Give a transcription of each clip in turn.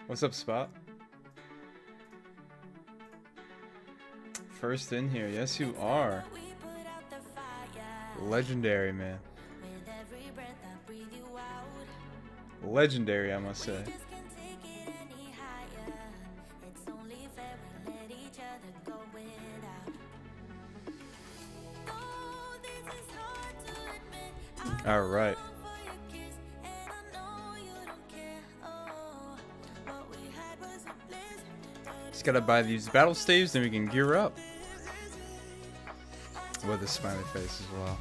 What's up, Spot? First in here. Yes, you are. Legendary, man. Legendary, I must say. All right. Just gotta buy these battle staves, then we can gear up. With a smiley face as well.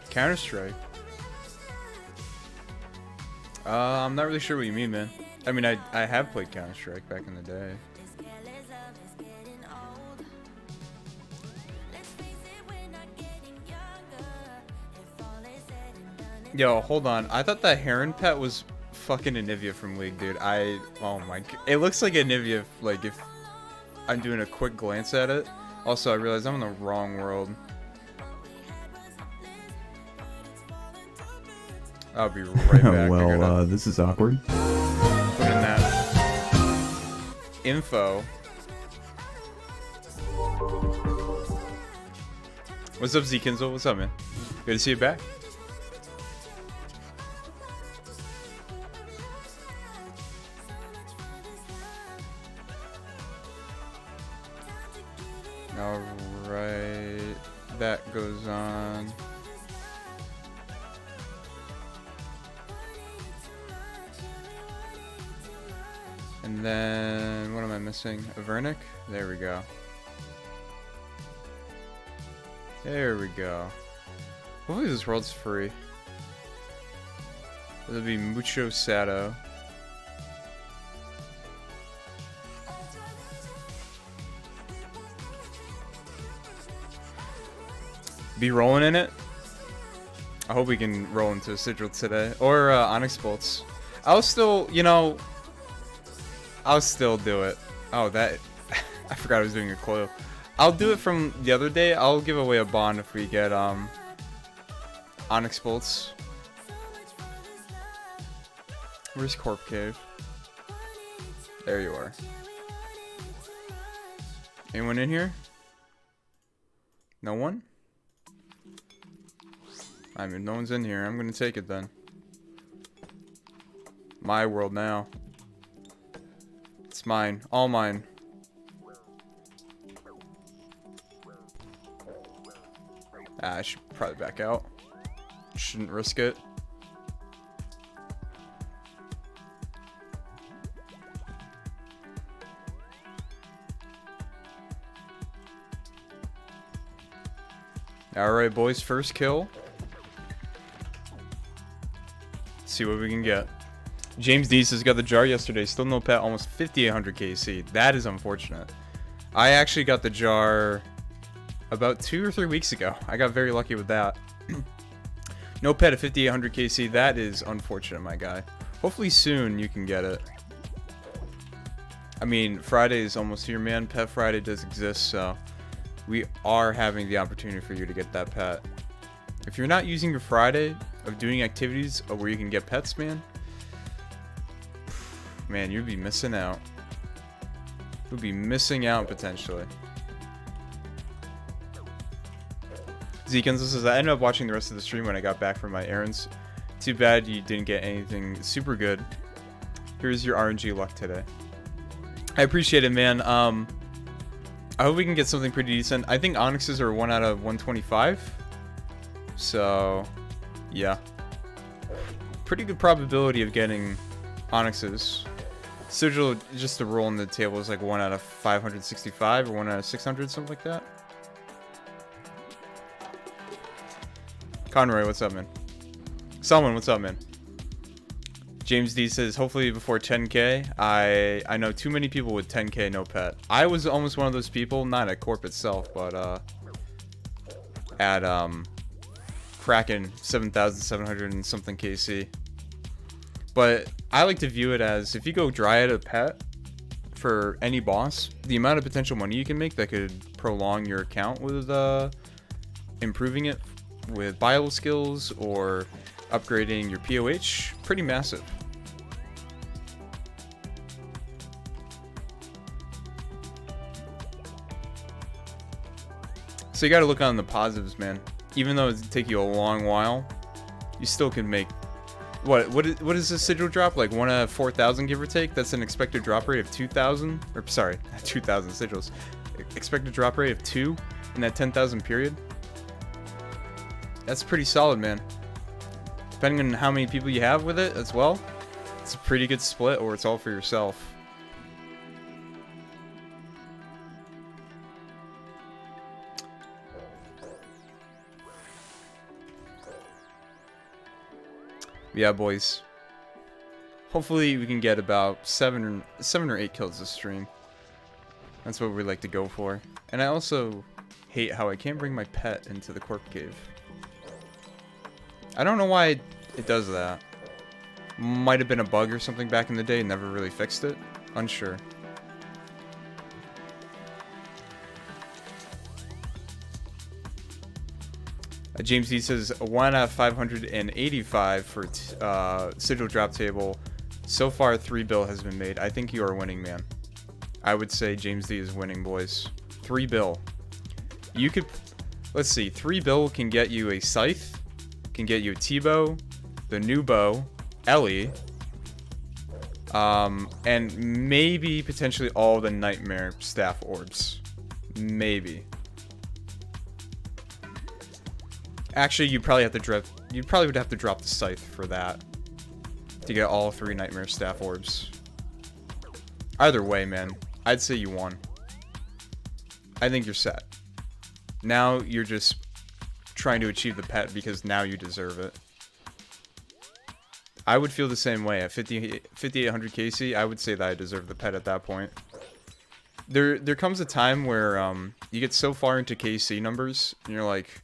Counter-Strike. I'm not really sure what you mean, man. I mean, I have played Counter-Strike back in the day. Yo, hold on. I thought that Heron pet was fucking Anivia from League, dude. Oh my god. It looks like Anivia, like, if I'm doing a quick glance at it. Also, I realize I'm in the wrong world. I'll be right back. Well, this is awkward. Put in that info. What's up, Z-Kinzel? What's up, man? Good to see you back. Alright, that goes on. And then, what am I missing? A Vernic? There we go. There we go. Hopefully this world's free. It'll be Mucho Sato. Be rolling in it. I hope we can roll into a Sigil today. Or Onyx Bolts. I'll still, you know, I'll still do it. Oh, that... I forgot I was doing a coil. I'll do it from the other day. I'll give away a bond if we get Onyx Bolts. Where's Corp Cave? There you are. Anyone in here? No one? I mean, no one's in here. I'm gonna take it then. My world now. It's mine. All mine. I should probably back out. Shouldn't risk it. Alright, boys. First kill. See what we can get. James D says got the jar yesterday. Still no pet. Almost 5,800 KC. That is unfortunate. I actually got the jar about 2 or 3 weeks ago. I got very lucky with that. No pet at 5,800 KC. That is unfortunate, my guy. Hopefully soon you can get it. I mean, Friday is almost here, man. Pet Friday does exist, so we are having the opportunity for you to get that pet. If you're not using your Friday of doing activities where you can get pets, man, you'd be missing out. You'd be missing out potentially. Zekins says, I ended up watching the rest of the stream when I got back from my errands. Too bad you didn't get anything super good. Here's your RNG luck today. I appreciate it, man. I hope we can get something pretty decent. I think Onyxes are 1 out of 125. So, yeah. Pretty good probability of getting Onyxes. Sigil, just the roll on the table, is like 1 out of 565 or 1 out of 600, something like that. Conroy, what's up, man? Salman, what's up, man? James D says, hopefully before 10k. I know too many people with 10k no pet. I was almost one of those people, not at Corp itself, but at Kraken 7,700 and something KC. But I like to view it as, if you go dry at a pet for any boss, the amount of potential money you can make that could prolong your account with improving it with bio skills or upgrading your POH, pretty massive. So you got to look on the positives, man. Even though it take you a long while, you still can make what is the sigil drop, like 1 out of 4,000 give or take? That's an expected drop rate of 2,000, or sorry, 2,000 sigils. Expected drop rate of 2 in that 10,000 period. That's pretty solid, man. Depending on how many people you have with it as well, it's a pretty good split, or it's all for yourself. Yeah, boys. Hopefully we can get about 7 or 8 kills this stream. That's what we like to go for. And I also hate how I can't bring my pet into the Corp cave. I don't know why it does that. Might have been a bug or something back in the day, never really fixed it. Unsure. James D says 1 out of 585 for sigil drop table. So far, 3 bill has been made. I think you are winning, man. I would say James D is winning, boys. 3 bill. You could, let's see, 3 bill can get you a scythe, can get you a T-bow, the new bow, Ellie, and maybe potentially all the nightmare staff orbs. Maybe. Actually, you probably have to drop. You probably would have to drop the scythe for that to get all 3 nightmare staff orbs. Either way, man, I'd say you won. I think you're set. Now you're just trying to achieve the pet because now you deserve it. I would feel the same way at 5,800 KC. I would say that I deserve the pet at that point. There comes a time where you get so far into KC numbers and you're like,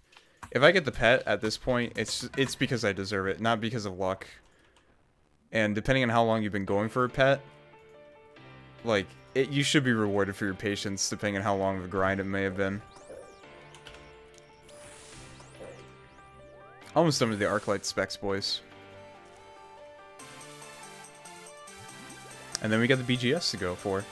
if I get the pet at this point, it's because I deserve it, not because of luck. And depending on how long you've been going for a pet, like, you should be rewarded for your patience, depending on how long of a grind it may have been. Almost done with the Arclight specs, boys. And then we got the BGS to go for.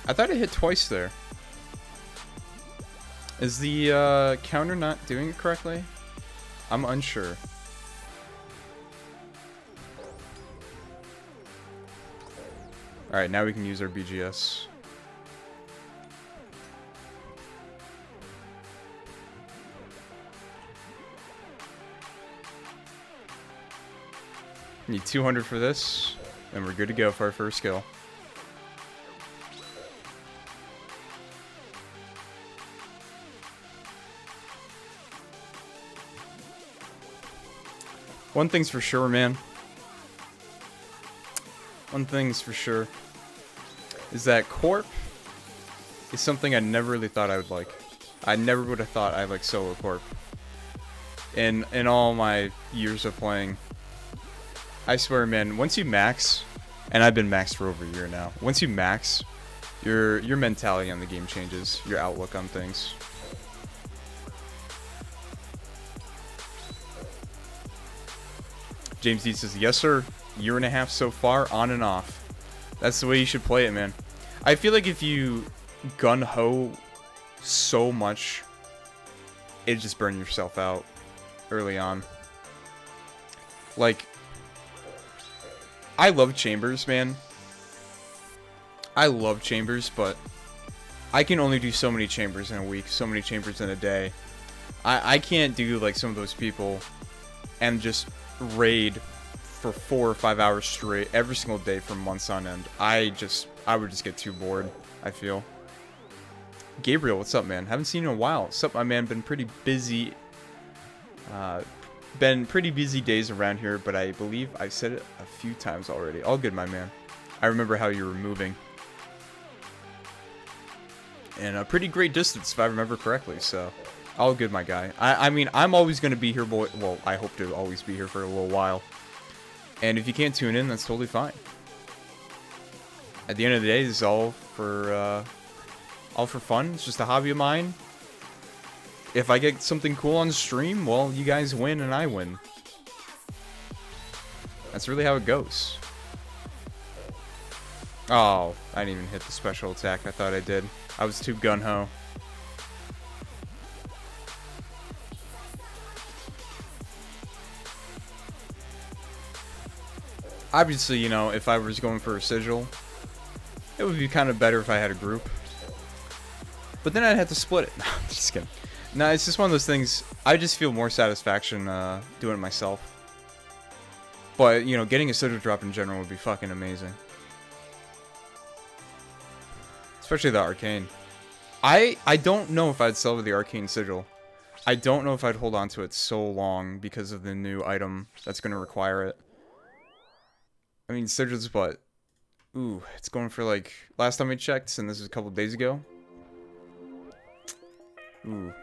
I thought it hit twice there. Is the counter not doing it correctly? I'm unsure. Alright, now we can use our BGS. Need 200 for this, and we're good to go for our first kill. One thing's for sure, man. One thing's for sure is that Corp is something I never really thought I would like. I never would have thought I'd like solo Corp. In all my years of playing, I swear, man, once you max, and I've been maxed for over a year now, once you max, your mentality on the game changes, your outlook on things. James D says, yes, sir. 1.5 years so far, on and off. That's the way you should play it, man. I feel like if you gun-ho so much, it just burn yourself out early on. Like, I love chambers, man. I love chambers, but I can only do so many chambers in a week, so many chambers in a day. I can't do like some of those people and just raid for 4 or 5 hours straight every single day for months on end. I would just get too bored, I feel. Gabriel, what's up, man? Haven't seen you in a while. What's up, my man? Been pretty busy. Been pretty busy days around here, but I believe I've said it a few times already. All good, my man. I remember how you were moving. and a pretty great distance, if I remember correctly. So, all good, my guy. I mean, I'm always going to be here, boy. Well, I hope to always be here for a little while. And if you can't tune in, that's totally fine. At the end of the day, this is all for fun. It's just a hobby of mine. If I get something cool on stream, well, you guys win and I win. That's really how it goes. Oh, I didn't even hit the special attack. I thought I did. I was too gung-ho. Obviously, you know, if I was going for a Sigil, it would be kind of better if I had a group. But then I'd have to split it. No, I'm just kidding. No, it's just one of those things. I just feel more satisfaction doing it myself. But, you know, getting a Sigil drop in general would be fucking amazing. Especially the Arcane. I don't know if I'd sell the Arcane Sigil. I don't know if I'd hold on to it so long because of the new item that's going to require it. I mean, Sigil's what? Ooh, it's going for like... Last time I checked, and this is a couple days ago. Ooh.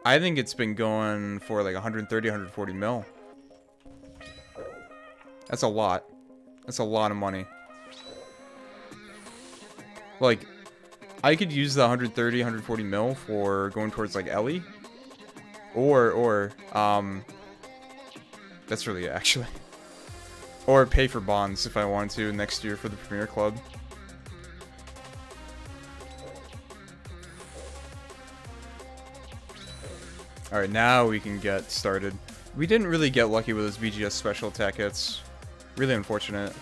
I think it's been going for like 130, 140 mil. That's a lot. That's a lot of money. Like, I could use the 130, 140 mil for going towards like Ellie. Or, that's really it, actually. Or pay for bonds if I wanted to next year for the Premier Club. Alright, now we can get started. We didn't really get lucky with those BGS special attack hits. Really unfortunate.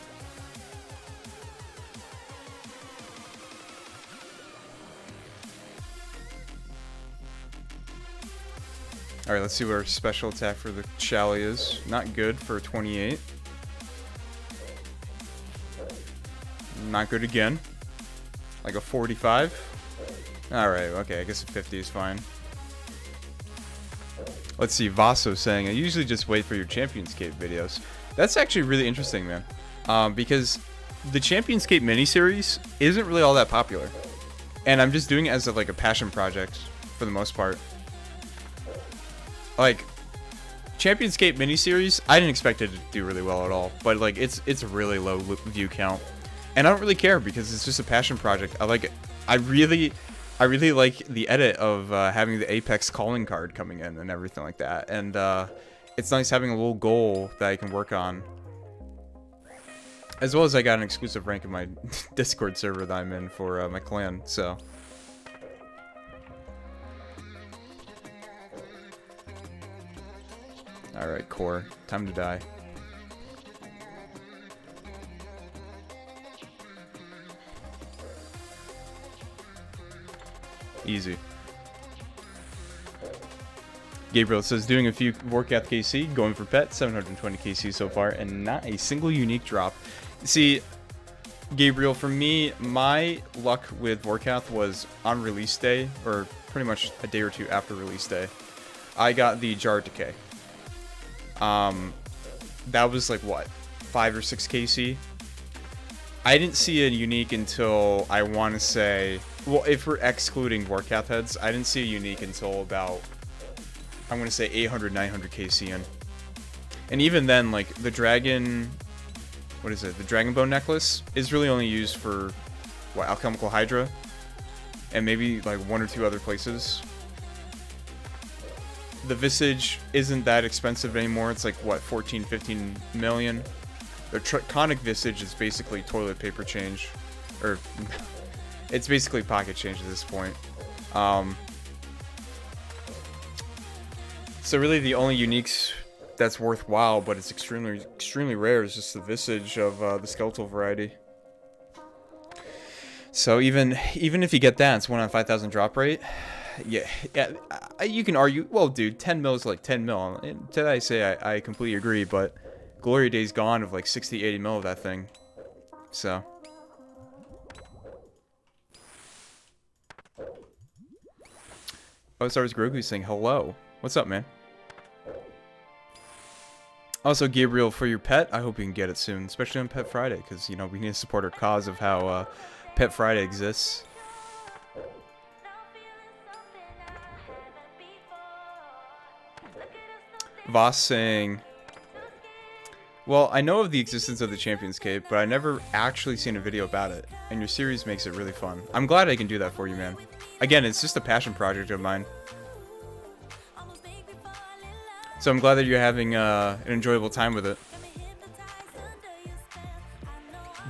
Alright, let's see what our special attack for the Chally is. Not good for 28. Not good again. Like a 45. Alright, okay, I guess a 50 is fine. Let's see, Vaso saying, I usually just wait for your Championscape videos. That's actually really interesting, man. Because the Championscape miniseries isn't really all that popular. And I'm just doing it as like a passion project, for the most part. Like, Championscape miniseries, I didn't expect it to do really well at all. But like, it's a really low view count. And I don't really care because it's just a passion project. I like it. I really like the edit of having the Apex calling card coming in and everything like that. And it's nice having a little goal that I can work on. As well as I got an exclusive rank in my Discord server that I'm in for my clan, so. Alright, Core. Time to die. Easy. Gabriel says, doing a few Vorkath KC, going for pet, 720 KC so far, and not a single unique drop. See, Gabriel, for me, my luck with Vorkath was on release day, or pretty much a day or two after release day. I got the Jar Decay. That was like, what, 5 or 6 KC? I didn't see a unique until, I want to say... Well, if we're excluding Vorkath heads, I didn't see a unique until about, I'm going to say 800, 900 KC in. And even then, like, the dragon, what is it? The Dragon Bone necklace is really only used for, what, Alchemical Hydra? And maybe, like, 1 or 2 other places. The Visage isn't that expensive anymore. It's like, what, 14, 15 million? The Draconic Visage is basically toilet paper change. Or... It's basically pocket change at this point. So really the only uniques that's worthwhile, but it's extremely rare, is just the Visage of the skeletal variety. So even if you get that, it's 1 on 5,000 drop rate. Yeah, you can argue, well, dude, 10 mil is like 10 mil. And did I say I completely agree, but Glory Days gone of like 60, 80 mil of that thing. So... OSRS Grogu saying hello. What's up, man? Also, Gabriel, for your pet, I hope you can get it soon, especially on Pet Friday, because, you know, we need to support our cause of how Pet Friday exists. Voss saying, well, I know of the existence of the Champions Cape, but I never actually seen a video about it, and your series makes it really fun. I'm glad I can do that for you, man. Again, it's just a passion project of mine. So I'm glad that you're having an enjoyable time with it.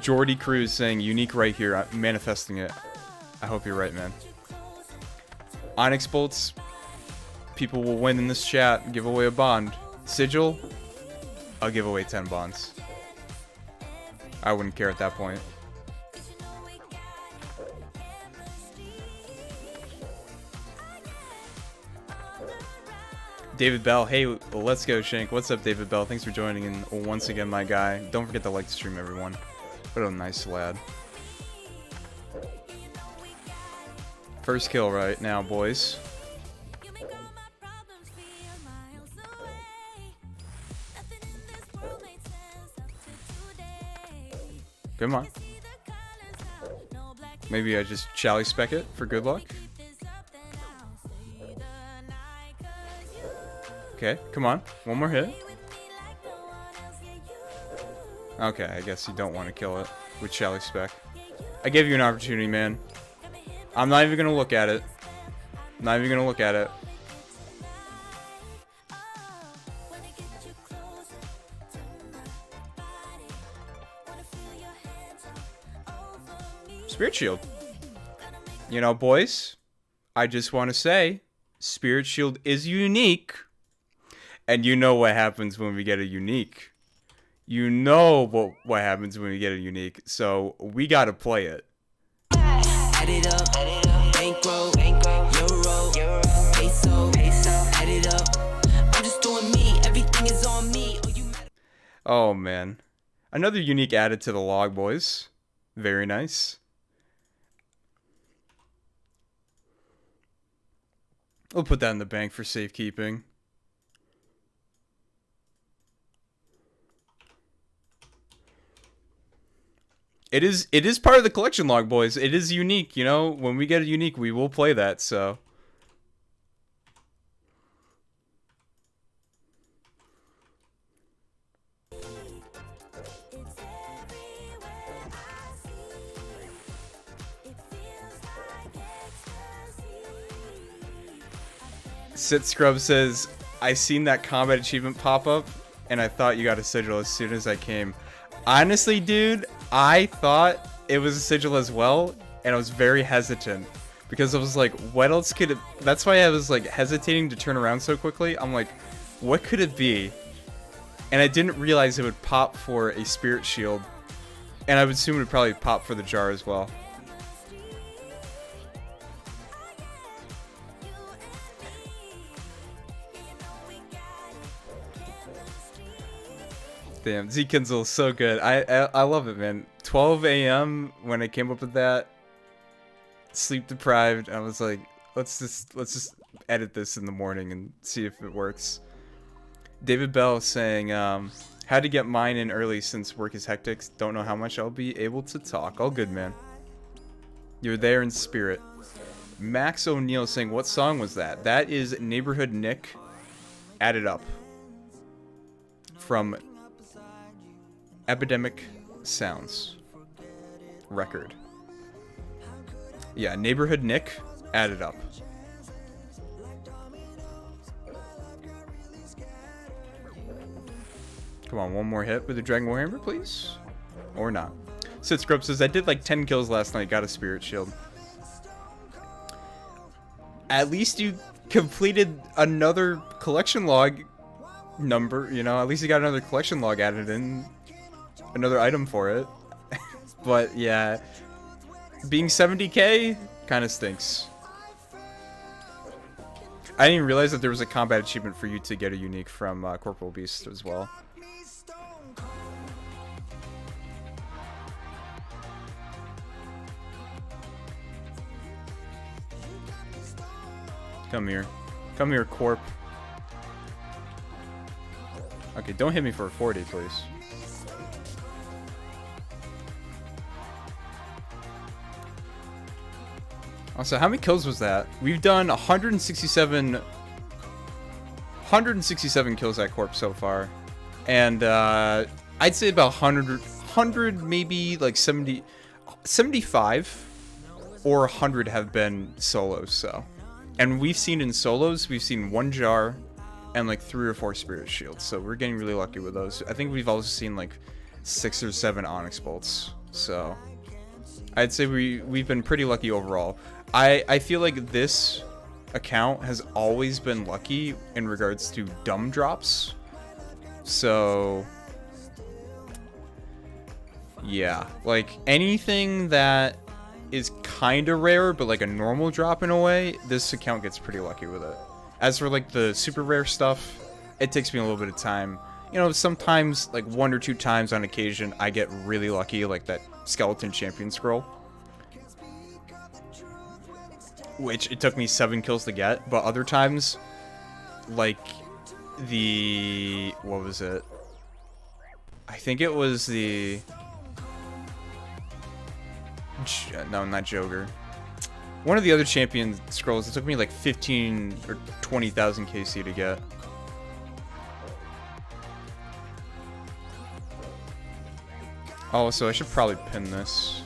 Jordy Cruz saying, unique right here. I'm manifesting it. I hope you're right, man. Onyx Bolts. People will win in this chat. Give away a bond. Sigil. I'll give away 10 bonds. I wouldn't care at that point. David Bell. Hey, let's go, Shank. What's up, David Bell? Thanks for joining in once again, my guy. Don't forget to like the stream, everyone. What a nice lad. First kill right now, boys. Come on. Maybe I just Chally spec it for good luck. Okay, come on. One more hit. Okay, I guess you don't want to kill it with Chally spec. I gave you an opportunity, man. I'm not even going to look at it. Not even going to look at it. Spirit Shield. You know, boys, I just want to say, Spirit Shield is unique. And you know what happens when we get a unique. You know what happens when we get a unique. So we got to play it. Add it up, bankroll, euro, peso, add it up. I'm just doing me, everything is on me. Oh man. Another unique added to the log, boys. Very nice. We'll put that in the bank for safekeeping. It is part of the collection log, boys. It is unique, you know. When we get a unique, we will play that, so. Sit Scrub says, I seen that combat achievement pop up, and I thought you got a sigil as soon as I came. Honestly, dude, I thought it was a sigil as well, and I was very hesitant. Because I was like, what else could it... That's why I was like hesitating to turn around so quickly. I'm like, what could it be? And I didn't realize it would pop for a Spirit Shield. And I would assume it would probably pop for the jar as well. Damn, Z-Kinzel is so good. I love it, man. 12 a.m. when I came up with that, sleep deprived. I was like, let's just edit this in the morning and see if it works. David Bell saying, had to get mine in early since work is hectic. Don't know how much I'll be able to talk. All good, man. You're there in spirit. Max O'Neill saying, what song was that? That is Neighborhood Nick, Add It Up. From Epidemic Sounds record. Yeah, Neighborhood Nick, Add It Up. Come on, one more hit with the Dragon Warhammer, please. Or not. Sid Scrub says, I did like 10 kills last night, got a Spirit Shield. At least you completed another collection log number, you know, at least you got another collection log added in. Another item for it. But yeah, being 70k kind of stinks. I didn't even realize that there was a combat achievement for you to get a unique from Corporal Beast as well. Come here. Come here, Corp. Okay, don't hit me for a 40, please. Also, how many kills was that? We've done 167 167 kills at Corp so far. And I'd say about 100, maybe like 70, 75 or 100 have been solos. So, and we've seen in solos, we've seen 1 jar and like 3 or 4 spirit shields. So we're getting really lucky with those. I think we've also seen like 6 or 7 onyx bolts. So I'd say we've been pretty lucky overall. I feel like this account has always been lucky in regards to dumb drops. So yeah, like anything that is kind of rare but like a normal drop in a way, this account gets pretty lucky with it. As for like the super rare stuff, it takes me a little bit of time. You know, sometimes like 1 or 2 times on occasion I get really lucky, like that skeleton champion scroll, which it took me 7 kills to get. But other times, like the, what was it? I think it was the, no, not Joker. One of the other champion scrolls, it took me like 15 or 20,000 KC to get. Oh, so I should probably pin this.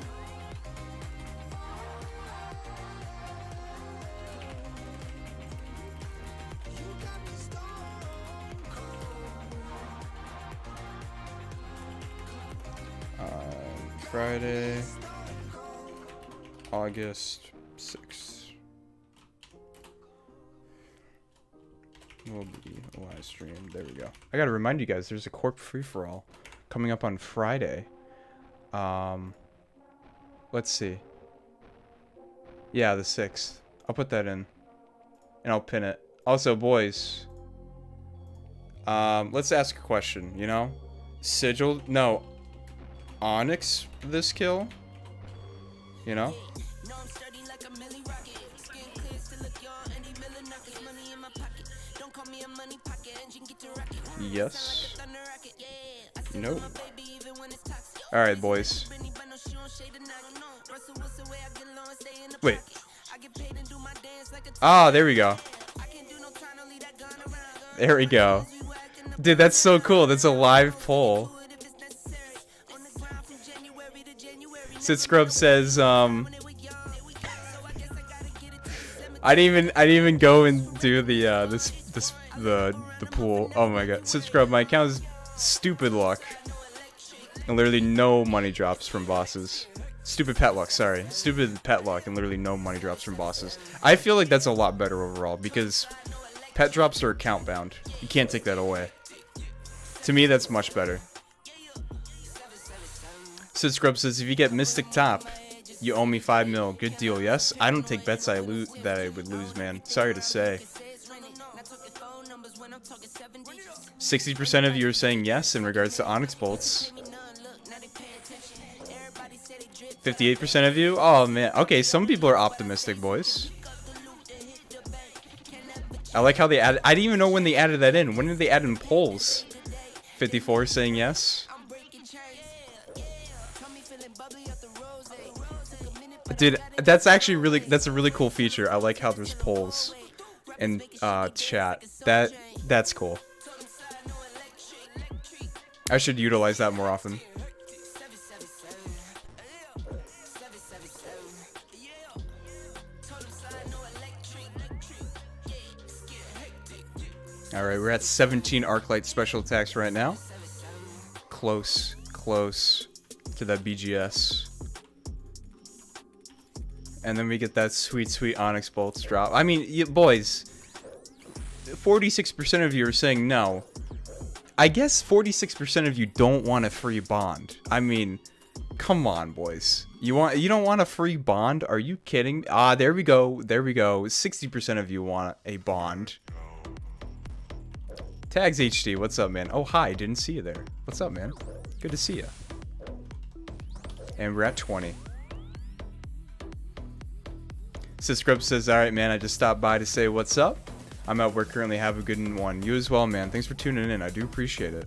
Friday, August 6th. Will be a live stream. There we go. I gotta remind you guys, there's a Corp free-for-all coming up on Friday. Let's see. Yeah, the 6th. I'll put that in. And I'll pin it. Also, boys. Let's ask a question, you know? Sigil? No. Onyx this kill? You know? Yes. Nope. Alright, boys. Wait. Ah, there we go. There we go. Dude, that's so cool. That's a live poll. Sid Scrub says, I didn't even go and do the the pool. Oh my god. Sid Scrub, my account is stupid luck. And literally no money drops from bosses. Stupid pet luck, sorry. Stupid pet luck and literally no money drops from bosses. I feel like that's a lot better overall because pet drops are account bound. You can't take that away. To me, that's much better. Sid Scrub says, if you get Mystic Top, you owe me 5 mil. Good deal, yes? I don't take bets that I would lose, man. Sorry to say. 60% of you are saying yes in regards to Onyx Bolts. 58% of you? Oh, man. Okay, some people are optimistic, boys. I like how they added... I didn't even know when they added that in. When did they add in polls? 54 saying yes. Dude, that's actually really... That's a really cool feature. I like how there's polls in chat. That's cool. I should utilize that more often. Alright, we're at 17 Arclight special attacks right now. Close to that BGS. And then we get that sweet, sweet Onyx Bolts drop. I mean, you, boys, 46% of you are saying no. I guess 46% of you don't want a free bond. I mean, come on, boys. You don't want a free bond? Are you kidding? Ah, there we go. There we go. 60% of you want a bond. Tags HD, what's up, man? Oh, hi, didn't see you there. What's up, man? Good to see you. And we're at 20. Siscrub says, alright, man, I just stopped by to say what's up. I'm at work currently. Have a good one. You as well, man. Thanks for tuning in. I do appreciate it.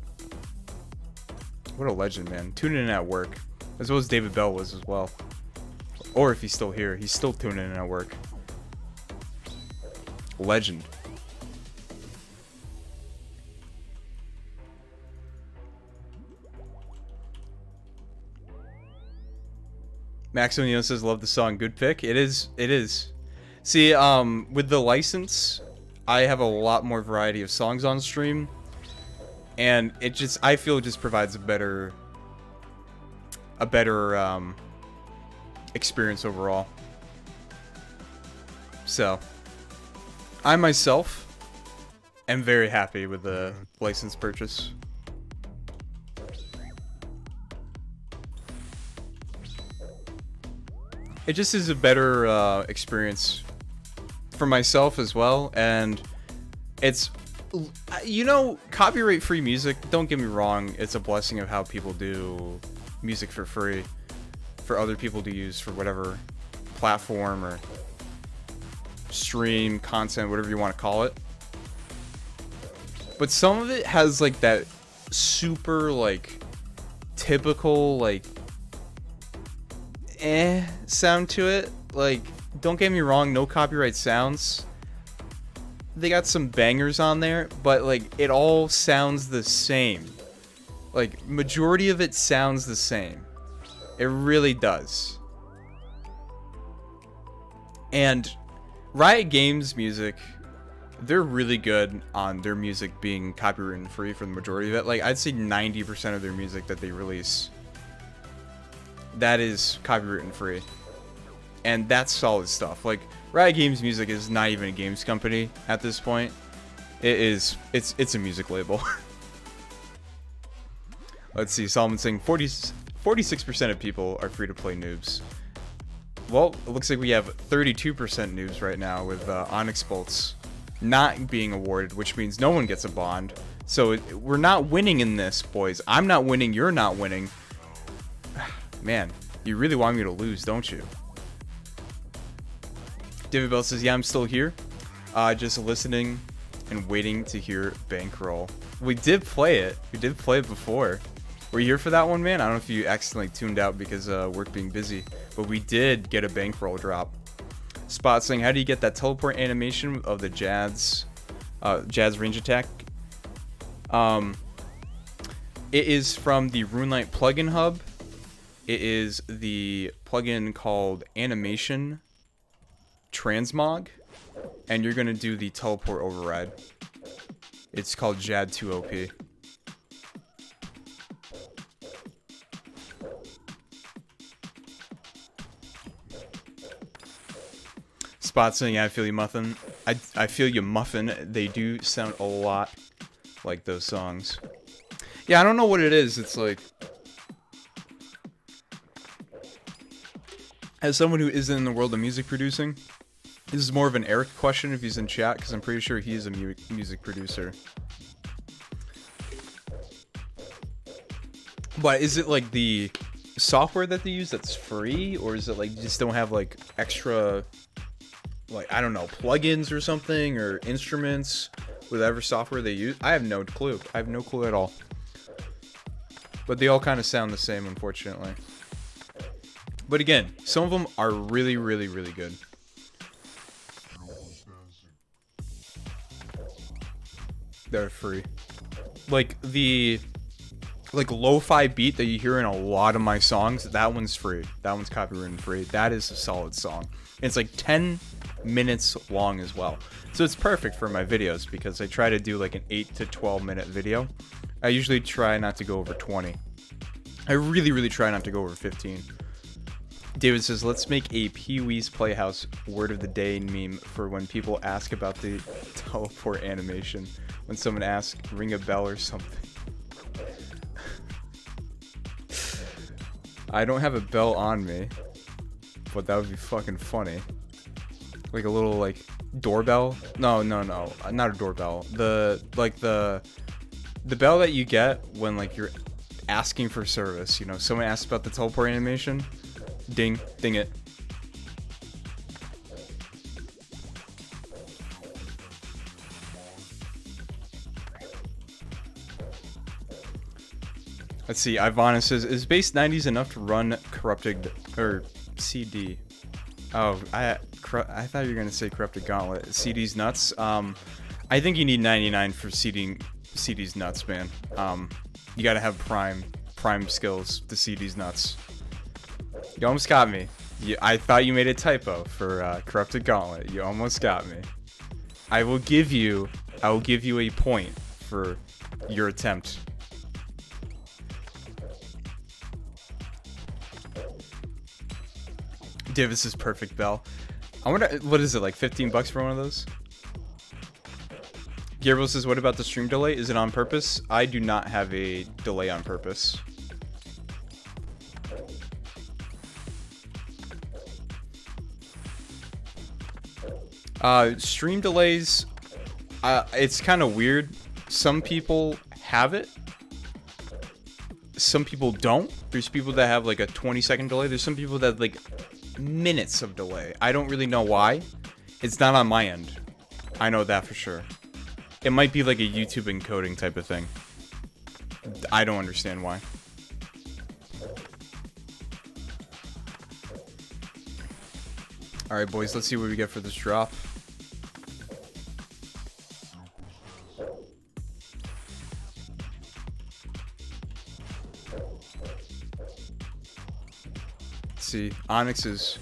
What a legend, man. Tuning in at work. As well as David Bell was as well. Or if he's still here, he's still tuning in at work. Legend. Max O'Neill says, love the song. Good pick. It is. It is. See, with the license, I have a lot more variety of songs on stream. And it just, I feel it just provides a better experience overall. So, I myself am very happy with the license purchase. It just is a better experience for myself as well, and it's, you know, copyright-free music, don't get me wrong, it's a blessing of how people do music for free for other people to use for whatever platform or stream, content, whatever you want to call it. But some of it has like that super like typical like sound to it. Like, don't get me wrong, no copyright sounds. They got some bangers on there, but like it all sounds the same. Like, majority of it sounds the same. It really does. And Riot Games music, they're really good on their music being copyright free for the majority of it. Like, I'd say 90% of their music that they release, that is copyright free. And that's solid stuff. Like, Riot Games music is not even a games company at this point. It's a music label. Let's see, Solomon saying 46% of people are free-to-play noobs. Well, it looks like we have 32% noobs right now with Onyx Bolts not being awarded, which means no one gets a bond. So we're not winning in this, boys. I'm not winning, you're not winning. Man, you really want me to lose, don't you? David Bell says, yeah, I'm still here. Just listening and waiting to hear Bankroll. We did play it. We did play it before. Were you here for that one, man? I don't know if you accidentally tuned out because work being busy. But we did get a Bankroll drop. Spot saying, how do you get that teleport animation of the Jad's range attack? It is from the RuneLite plugin hub. It is the plugin called Animation Transmog, and you're gonna do the teleport override. It's called Jad 2 OP. Spot saying, yeah, I feel you muffin. I feel you muffin. They do sound a lot like those songs. Yeah, I don't know what it is. It's like, as someone who isn't in the world of music producing, this is more of an Eric question if he's in chat, because I'm pretty sure he's a music producer. But is it like the software that they use that's free, or is it like you just don't have like extra, like, I don't know, plugins or something, or instruments, whatever software they use? I have no clue. I have no clue at all. But they all kind of sound the same, unfortunately. But again, some of them are really, really, really good. They're free. Like the lo-fi beat that you hear in a lot of my songs, that one's free. That one's copyright free. That is a solid song. And it's like 10 minutes long as well. So it's perfect for my videos because I try to do like an 8 to 12 minute video. I usually try not to go over 20. I really, really try not to go over 15. David says, let's make a Pee-wee's Playhouse word of the day meme for when people ask about the teleport animation. When someone asks, ring a bell or something. I don't have a bell on me, but that would be fucking funny. Like a little, like, doorbell? No, not a doorbell. The bell that you get when, like, you're asking for service. You know, someone asks about the teleport animation. Ding, ding it. Let's see, Ivana says, is base 90s enough to run corrupted, or CD? Oh, I thought you were gonna say corrupted gauntlet. CD's nuts. I think you need 99 for CD's nuts, man. You gotta have prime skills to CD's nuts. You almost got me. I thought you made a typo for Corrupted Gauntlet. You almost got me. I will give you a point for your attempt. Davis is perfect, Bell. I wonder, what is it, like 15 bucks for one of those? Gabriel says, what about the stream delay? Is it on purpose? I do not have a delay on purpose. Stream delays, it's kind of weird. Some people have it. Some people don't. There's people that have like a 20-second delay. There's some people that have like minutes of delay. I don't really know why. It's not on my end. I know that for sure. It might be like a YouTube encoding type of thing. I don't understand why. Alright, boys, let's see what we get for this drop. Let's see. Onyxes.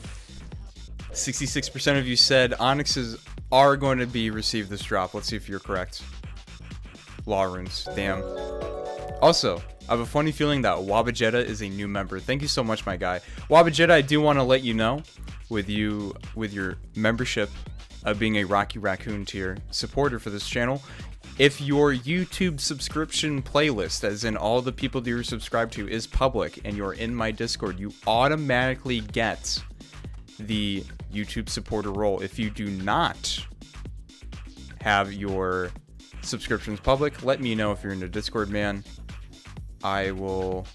66% of you said Onyxes are going to be receive this drop. Let's see if you're correct. Law runes. Damn. Also, I have a funny feeling that Wabajetta is a new member. Thank you so much, my guy. Wabajetta, I do want to let you know, with your membership of being a Rocky Raccoon tier supporter for this channel, if your YouTube subscription playlist, as in all the people that you're subscribed to, is public and you're in my Discord, you automatically get the YouTube supporter role. If you do not have your subscriptions public, let me know if you're in the Discord, man. I will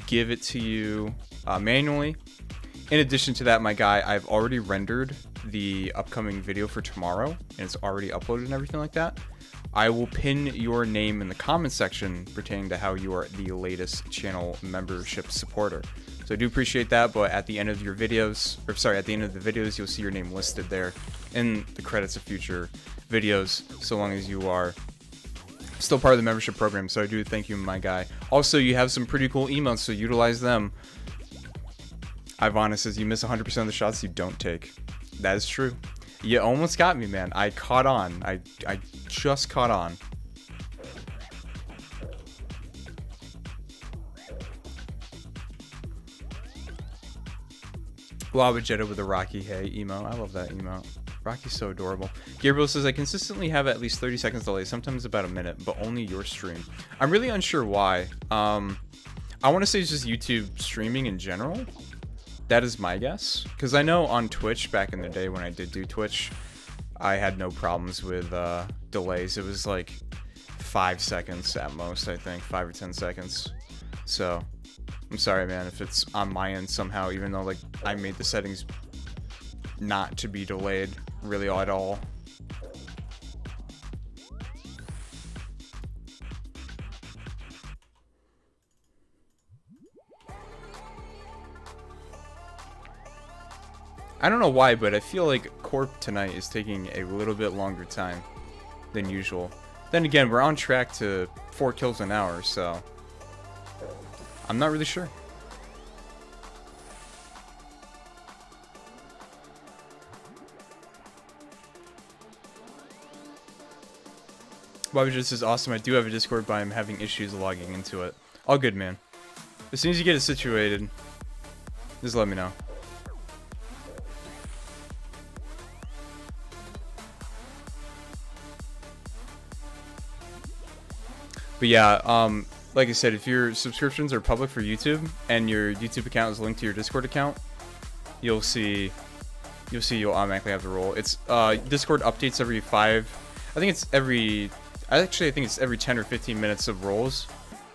give it to you manually. In addition to that, my guy, I've already rendered the upcoming video for tomorrow, and it's already uploaded and everything like that. I will pin your name in the comment section pertaining to how you are the latest channel membership supporter. So I do appreciate that, but at the end of your videos, or sorry, at the end of the videos, you'll see your name listed there in the credits of future videos, so long as you are still part of the membership program. So I do thank you, my guy. Also, you have some pretty cool emotes, so utilize them. Ivana says, you miss 100% of the shots you don't take. That is true. You almost got me, man. I caught on. I just caught on. Wabajetta with a Rocky Hey emo. I love that emo. Rocky's so adorable. Gabriel says, I consistently have at least 30 seconds delay, sometimes about a minute, but only your stream. I'm really unsure why. I want to say it's just YouTube streaming in general. That is my guess. Because I know on Twitch, back in the day when I did do Twitch, I had no problems with delays. It was like 5 seconds at most, I think. 5 or 10 seconds. So, I'm sorry, man, if it's on my end somehow, even though like I made the settings not to be delayed really at all. I don't know why, but I feel like Corp tonight is taking a little bit longer time than usual. Then again, we're on track to 4 kills an hour, so I'm not really sure. Bobby just says, awesome, I do have a Discord, but I'm having issues logging into it. All good, man. As soon as you get it situated, just let me know. But yeah, like I said, if your subscriptions are public for YouTube and your YouTube account is linked to your Discord account, you'll see you'll automatically have the role. It's Discord updates every 5. I think it's every 10 or 15 minutes of roles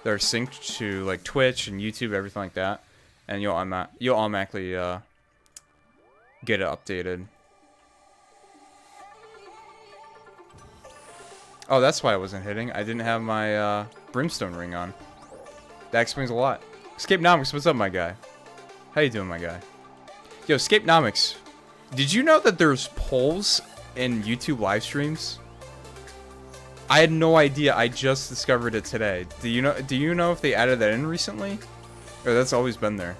that are synced to like Twitch and YouTube, everything like that, and you'll automatically get it updated. Oh, that's why I wasn't hitting. I didn't have my brimstone ring on. That explains a lot. Scapenomics, what's up, my guy? How you doing, my guy? Yo, Scapenomics, did you know that there's polls in YouTube live streams? I had no idea. I just discovered it today. Do you know if they added that in recently? Or that's always been there?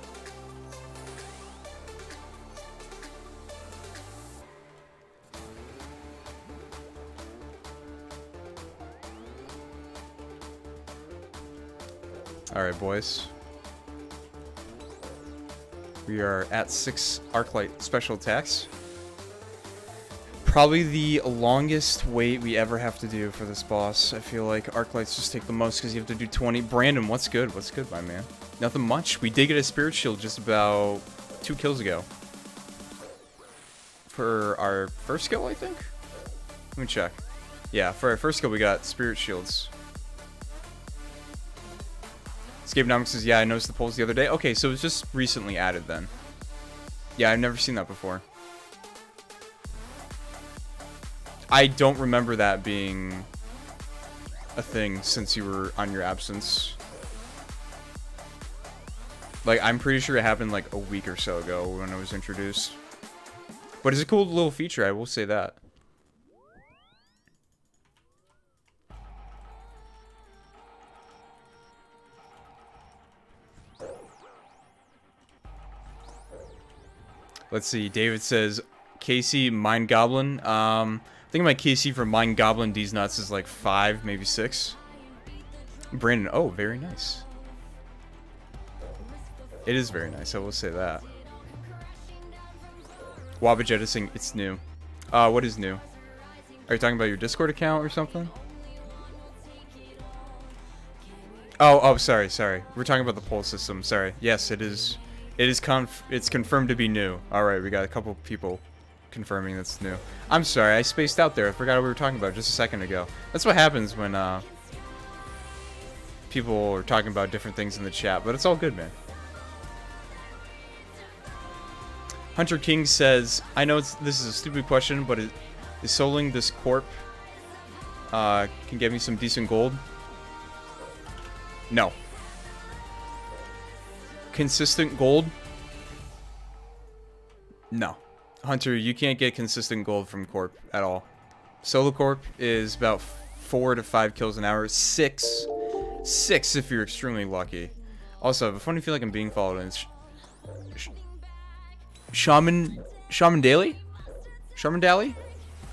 Alright, boys. We are at 6 Arclight special attacks. Probably the longest wait we ever have to do for this boss. I feel like Arclights just take the most because you have to do 20. Brandon, what's good? What's good, my man? Nothing much. We did get a Spirit Shield just about 2 kills ago. For our first skill, I think? Let me check. Yeah, for our first skill, we got Spirit Shields. Escapenomics says, yeah, I noticed the polls the other day. Okay, so it was just recently added then. Yeah, I've never seen that before. I don't remember that being a thing since you were on your absence. Like, I'm pretty sure it happened like a week or so ago when it was introduced. But it's a cool little feature, I will say that. Let's see, David says, KC Mind Goblin. I think my KC for Mind Goblin D's Nuts is like 5, maybe 6. Brandon, oh, very nice. It is very nice, I will say that. Wabajet is saying it's new. What is new? Are you talking about your Discord account or something? Oh, sorry. We're talking about the poll system. Sorry. Yes, it is. It's confirmed to be new. All right, we got a couple people confirming that's new. I'm sorry, I spaced out there. I forgot what we were talking about just a second ago. That's what happens when people are talking about different things in the chat, but it's all good, man. Hunter King says, I know this is a stupid question, but is soloing this Corp can get me some decent gold? No. Consistent gold? No. Hunter, you can't get consistent gold from Corp at all. Solo Corp is about 4 to 5 kills an hour. 6 if you're extremely lucky. Also, I have a funny feeling I'm being followed, and it's Shaman Daily? Shaman Daly?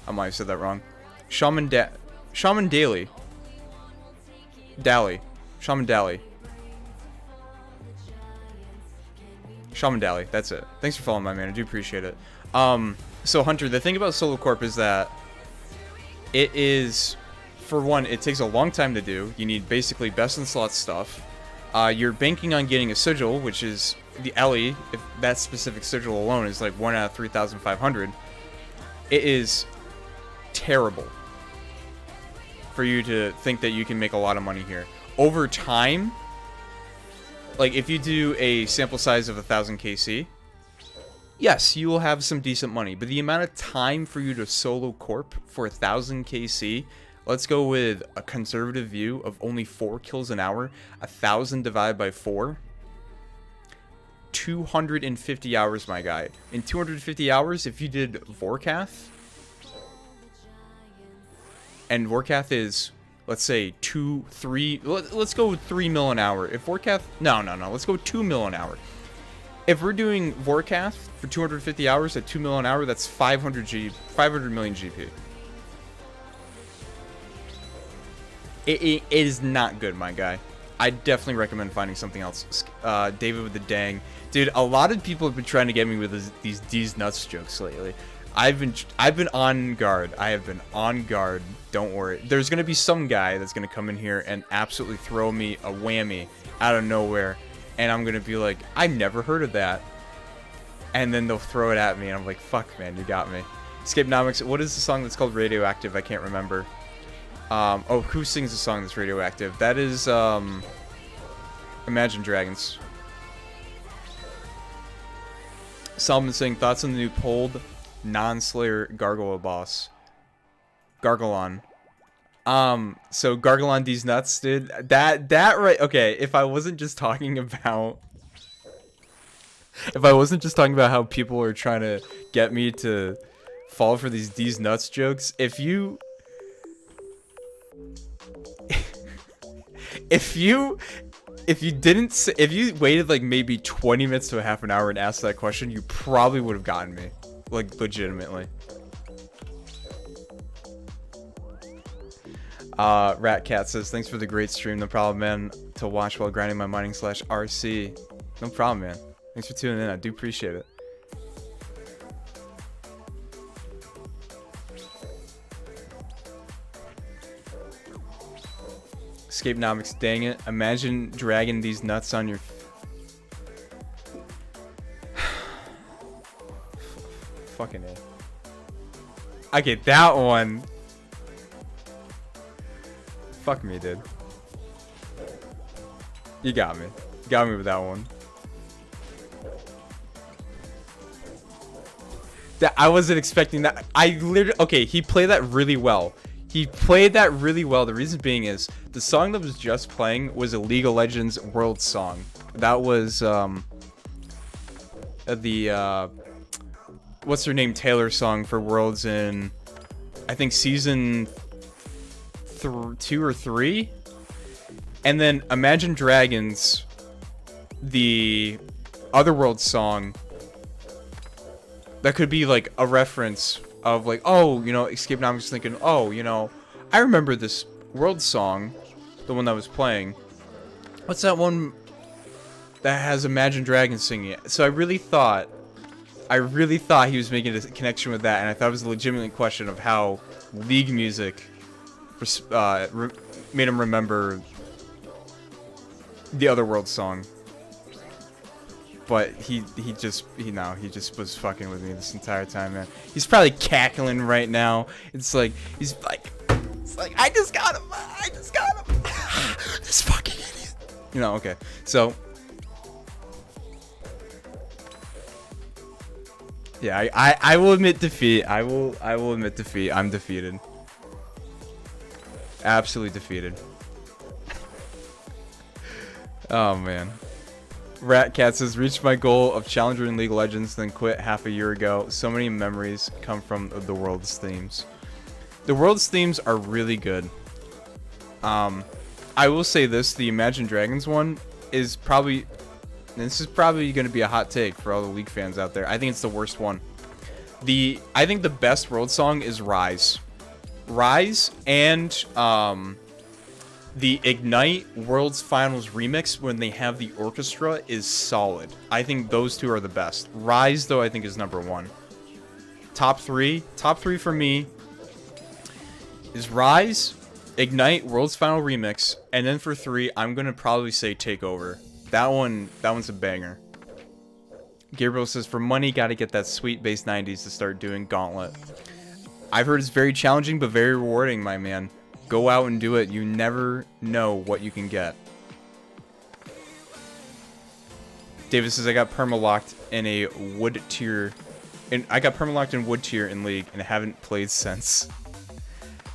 I might have said that wrong. Shaman Daily. Shaman Daly, that's it. Thanks for following, my man. I do appreciate it. So Hunter, the thing about Solo Corp is that it is, for one, it takes a long time to do. You need basically best in slot stuff. You're banking on getting a sigil, which is the Ellie. If that specific sigil alone is like 1 out of 3,500, it is terrible for you to think that you can make a lot of money here. Over time, like if you do a sample size of 1,000 KC, yes, you will have some decent money. But the amount of time for you to solo Corp for 1,000 KC, let's go with a conservative view of only 4 kills an hour. 1,000 divided by 4. 250 hours, my guy. In 250 hours, if you did Vorkath, and Vorkath is, let's say, 3, let's go with 3 mil an hour. If Vorkath, no, let's go 2 mil an hour. If we're doing Vorkath for 250 hours at 2 mil an hour, that's 500 million GP. It is not good, my guy. I definitely recommend finding something else. David with the dang. Dude, a lot of people have been trying to get me with these D's nuts jokes lately. I've been on guard. I have been on guard. Don't worry. There's gonna be some guy that's gonna come in here and absolutely throw me a whammy out of nowhere, and I'm gonna be like, I've never heard of that. And then they'll throw it at me, and I'm like, fuck, man, you got me. Escapenomics. What is the song that's called Radioactive? I can't remember. Oh, who sings the song that's radioactive? That is Imagine Dragons. Solomon saying thoughts on the new pulled non-Slayer Gargoyle boss. Gargolon. So Gargolon D's nuts, dude. That right, okay, if I wasn't just talking about how people are trying to get me to fall for these D's nuts jokes, if you waited like maybe 20 minutes to a half an hour and asked that question, you probably would have gotten me. Like, legitimately. Rat Cat says, thanks for the great stream. No problem, man. to watch while grinding my mining / RC. No problem, man. Thanks for tuning in. I do appreciate it. Escapenomics, dang it. Imagine dragging these nuts on your... Fucking A. Okay, that one. Fuck me, dude. You got me. You got me with that one. That I wasn't expecting that. I literally... Okay, he played that really well. He played that really well. The reason being is the song that was just playing was a League of Legends World song. That was what's her name, Taylor song for Worlds in I think season 2 or 3. And then Imagine Dragons, the other World song that could be like a reference of like, oh, you know, Escapenomics thinking, oh, you know, I remember this World song, the one that was playing. What's that one that has Imagine Dragons singing it? So I really thought he was making a connection with that, and I thought it was a legitimate question of how League music made him remember the other World song. But he just was fucking with me this entire time, man. He's probably cackling right now. It's like I just got him. This fucking idiot. You know, okay. So yeah, I will admit defeat. I will admit defeat. I'm defeated. Absolutely defeated. Oh man. Ratcat says, reached my goal of Challenger in League of Legends, then quit half a year ago. So many memories come from the World's themes. The World's themes are really good. I will say this, the Imagine Dragons one is probably... This is probably going to be a hot take for all the League fans out there. I think it's the worst one. I think the best World song is Rise. Rise and... the Ignite World's Finals remix, when they have the orchestra, is solid. I think those two are the best. Rise, though, I think is number 1. Top 3 for me is Rise, Ignite World's Final remix, and then for 3, I'm gonna probably say Takeover. That one's a banger. Gabriel says, for money, gotta get that sweet base 90s to start doing Gauntlet. I've heard it's very challenging, but very rewarding, my man. Go out and do it. You never know what you can get. David says, I got permalocked in a wood tier. I got permalocked in wood tier in League and haven't played since.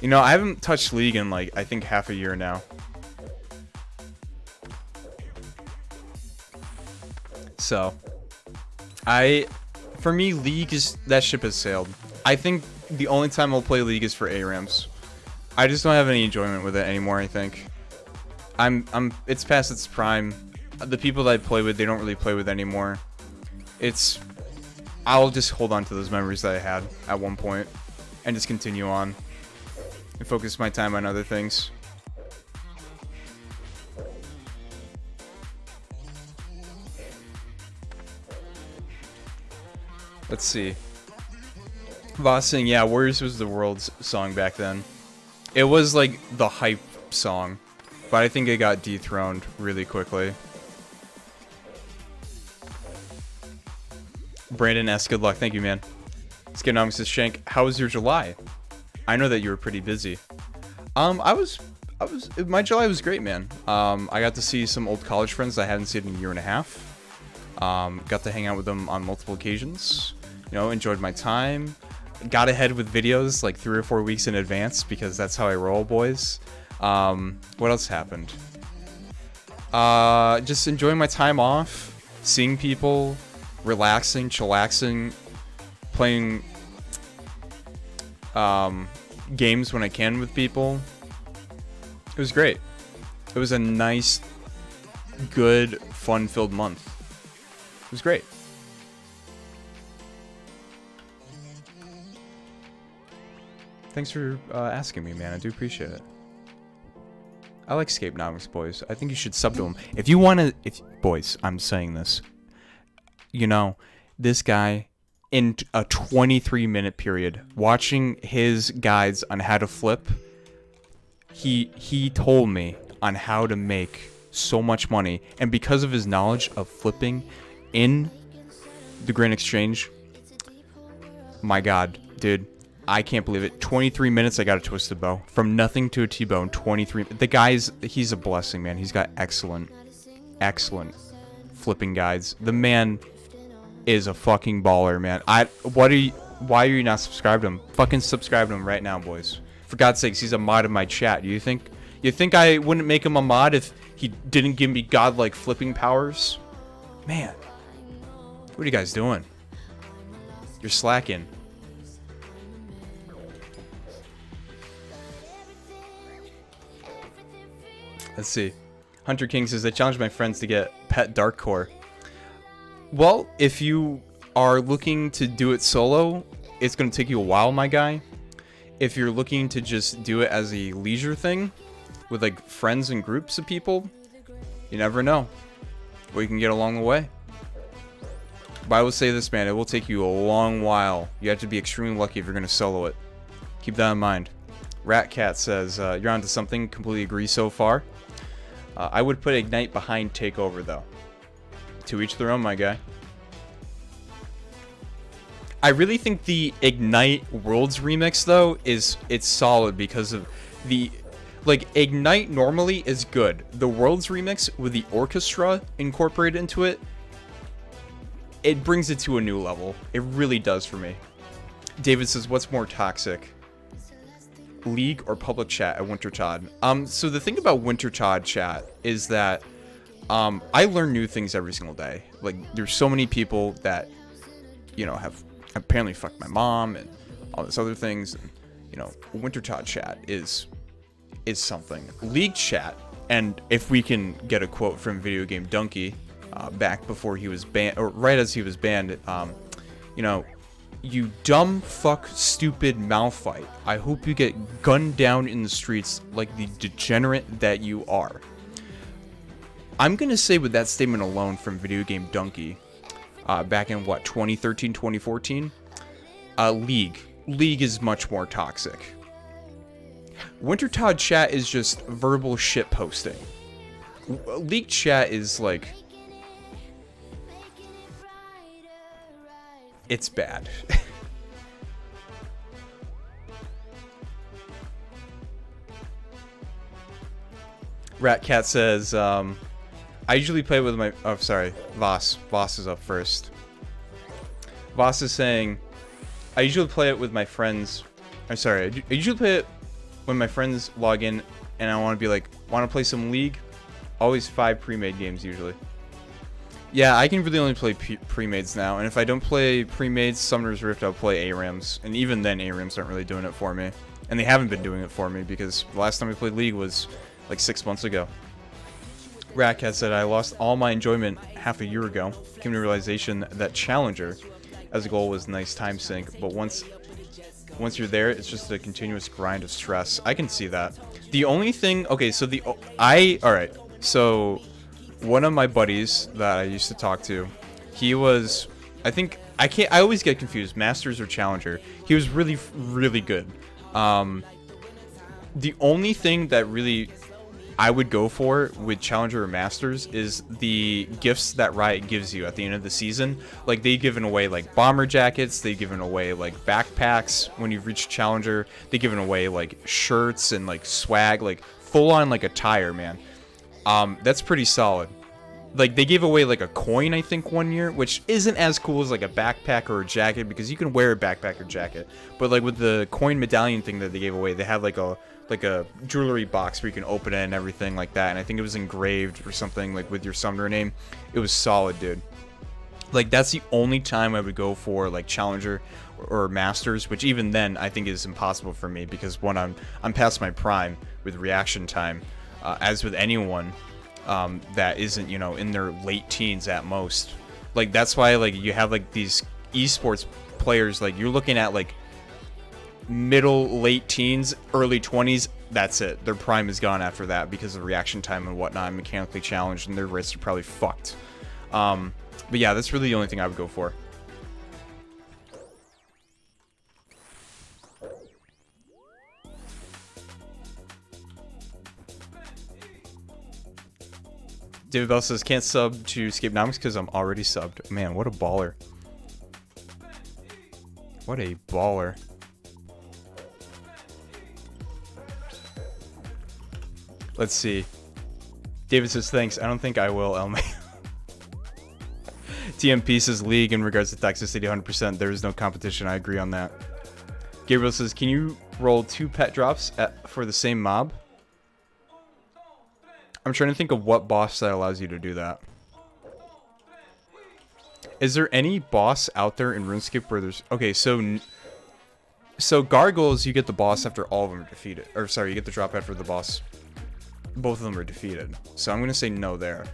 You know, I haven't touched League in like, I think half a year now. So, for me, League that ship has sailed. I think the only time I'll play League is for ARAMs. I just don't have any enjoyment with it anymore, I think. It's past its prime. The people that I play with, they don't really play with anymore. I'll just hold on to those memories that I had at one point and just continue on and focus my time on other things. Let's see. Voss saying, yeah, Warriors was the World's song back then. It was like the hype song, but I think it got dethroned really quickly. Brandon S, good luck. Thank you, man. Skinomics says, Shank, how was your July? I know that you were pretty busy. My July was great, man. I got to see some old college friends I hadn't seen in a year and a half. Got to hang out with them on multiple occasions. You know, enjoyed my time. Got ahead with videos like 3 or 4 weeks in advance because that's how I roll, boys. What else happened? Just enjoying my time off, seeing people, relaxing, chillaxing, playing games when I can with people. It was great. It was a nice, good, fun-filled month. It was great. Thanks for asking me, man. I do appreciate it. I like Scapenomics, boys. I think you should sub to him. If you want to... Boys, I'm saying this. You know, this guy, in a 23-minute period, watching his guides on how to flip, he told me on how to make so much money. And because of his knowledge of flipping in the Grand Exchange, my God, dude, I can't believe it. 23 minutes, I got a twisted bow. From nothing to a T-bone, 23. The guy's, he's a blessing, man. He's got excellent flipping guides. The man is a fucking baller, man. Why are you not subscribed to him? Fucking subscribe to him right now, boys. For God's sakes, he's a mod in my chat. You think I wouldn't make him a mod if he didn't give me godlike flipping powers? Man, what are you guys doing? You're slacking. Let's see. Hunter King says, I challenged my friends to get pet Dark Core. Well, if you are looking to do it solo, it's going to take you a while, my guy. If you're looking to just do it as a leisure thing with like friends and groups of people, you never know what you can get along the way. But I will say this, man, it will take you a long while. You have to be extremely lucky if you're going to solo it. Keep that in mind. Ratcat says, you're onto something. Completely agree so far. I would put Ignite behind Takeover, though. To each their own, my guy. I really think the Ignite Worlds remix, though, it's solid because of the... Like, Ignite normally is good. The Worlds remix with the orchestra incorporated into it, it brings it to a new level. It really does for me. David says, what's more toxic? League or public chat at Wintertod? So the thing about Wintertod chat is that I learn new things every single day. Like, there's so many people that, you know, have apparently fucked my mom and all this other things. And, you know, Wintertod chat is something. League chat, and if we can get a quote from Video Game Donkey, back before he was banned, or right as he was banned, you know, you dumb fuck stupid Malphite. I hope you get gunned down in the streets like the degenerate that you are. I'm gonna say with that statement alone from Video Game Donkey, back in what, 2013, 2014, League is much more toxic. Wintertod chat is just verbal shit posting. League chat is like, it's bad. Ratcat says, I usually play with my... Oh, sorry. Voss. Voss is up first. Voss is saying, I usually play it with my friends... I'm sorry. I usually play it when my friends log in and I want to be like, want to play some League? Always 5 pre-made games, usually. Yeah, I can really only play pre-mades now, and if I don't play pre-mades, Summoner's Rift, I'll play ARAMs, and even then, ARAMs aren't really doing it for me. And they haven't been doing it for me, because the last time we played League was like 6 months ago. Ratcat said, I lost all my enjoyment half a year ago. Came to the realization that Challenger, as a goal, was a nice time sink, but once you're there, it's just a continuous grind of stress. I can see that. The only thing, okay, so alright, so... One of my buddies that I used to talk to, he was, I always get confused, Masters or Challenger. He was really, really good. The only thing that really I would go for with Challenger or Masters is the gifts that Riot gives you at the end of the season. Like, they've given away, like, bomber jackets, they've given away, like, backpacks when you've reached Challenger, they've given away, like, shirts and, like, swag, like, full-on, like, attire, man. That's pretty solid. Like, they gave away, like, a coin, I think, one year, which isn't as cool as, like, a backpack or a jacket, because you can wear a backpack or jacket. But, like, with the coin medallion thing that they gave away, they had, like a jewelry box where you can open it and everything like that, and I think it was engraved or something, like, with your summoner name. It was solid, dude. Like, that's the only time I would go for, like, Challenger or Masters, which even then, I think is impossible for me, because, one, I'm past my prime with reaction time. As with anyone that isn't, you know, in their late teens at most. Like, that's why, like, you have, like, these esports players, like, you're looking at, like, middle, late teens, early 20s, that's it. Their prime is gone after that because of reaction time and whatnot, mechanically challenged, and their wrists are probably fucked. But yeah, that's really the only thing I would go for. David Bell says, can't sub to Scapenomics because I'm already subbed. Man, what a baller. What a baller. Let's see. David says, thanks. I don't think I will, Elma. TMP says, League in regards to toxicity 100%. There is no competition. I agree on that. Gabriel says, can you roll 2 pet drops for the same mob? I'm trying to think of what boss that allows you to do that. Is there any boss out there in RuneScape where there's... Okay, so Gargoyles, you get the boss after all of them are defeated. Or, sorry, you get the drop after the boss. Both of them are defeated. So I'm going to say no there.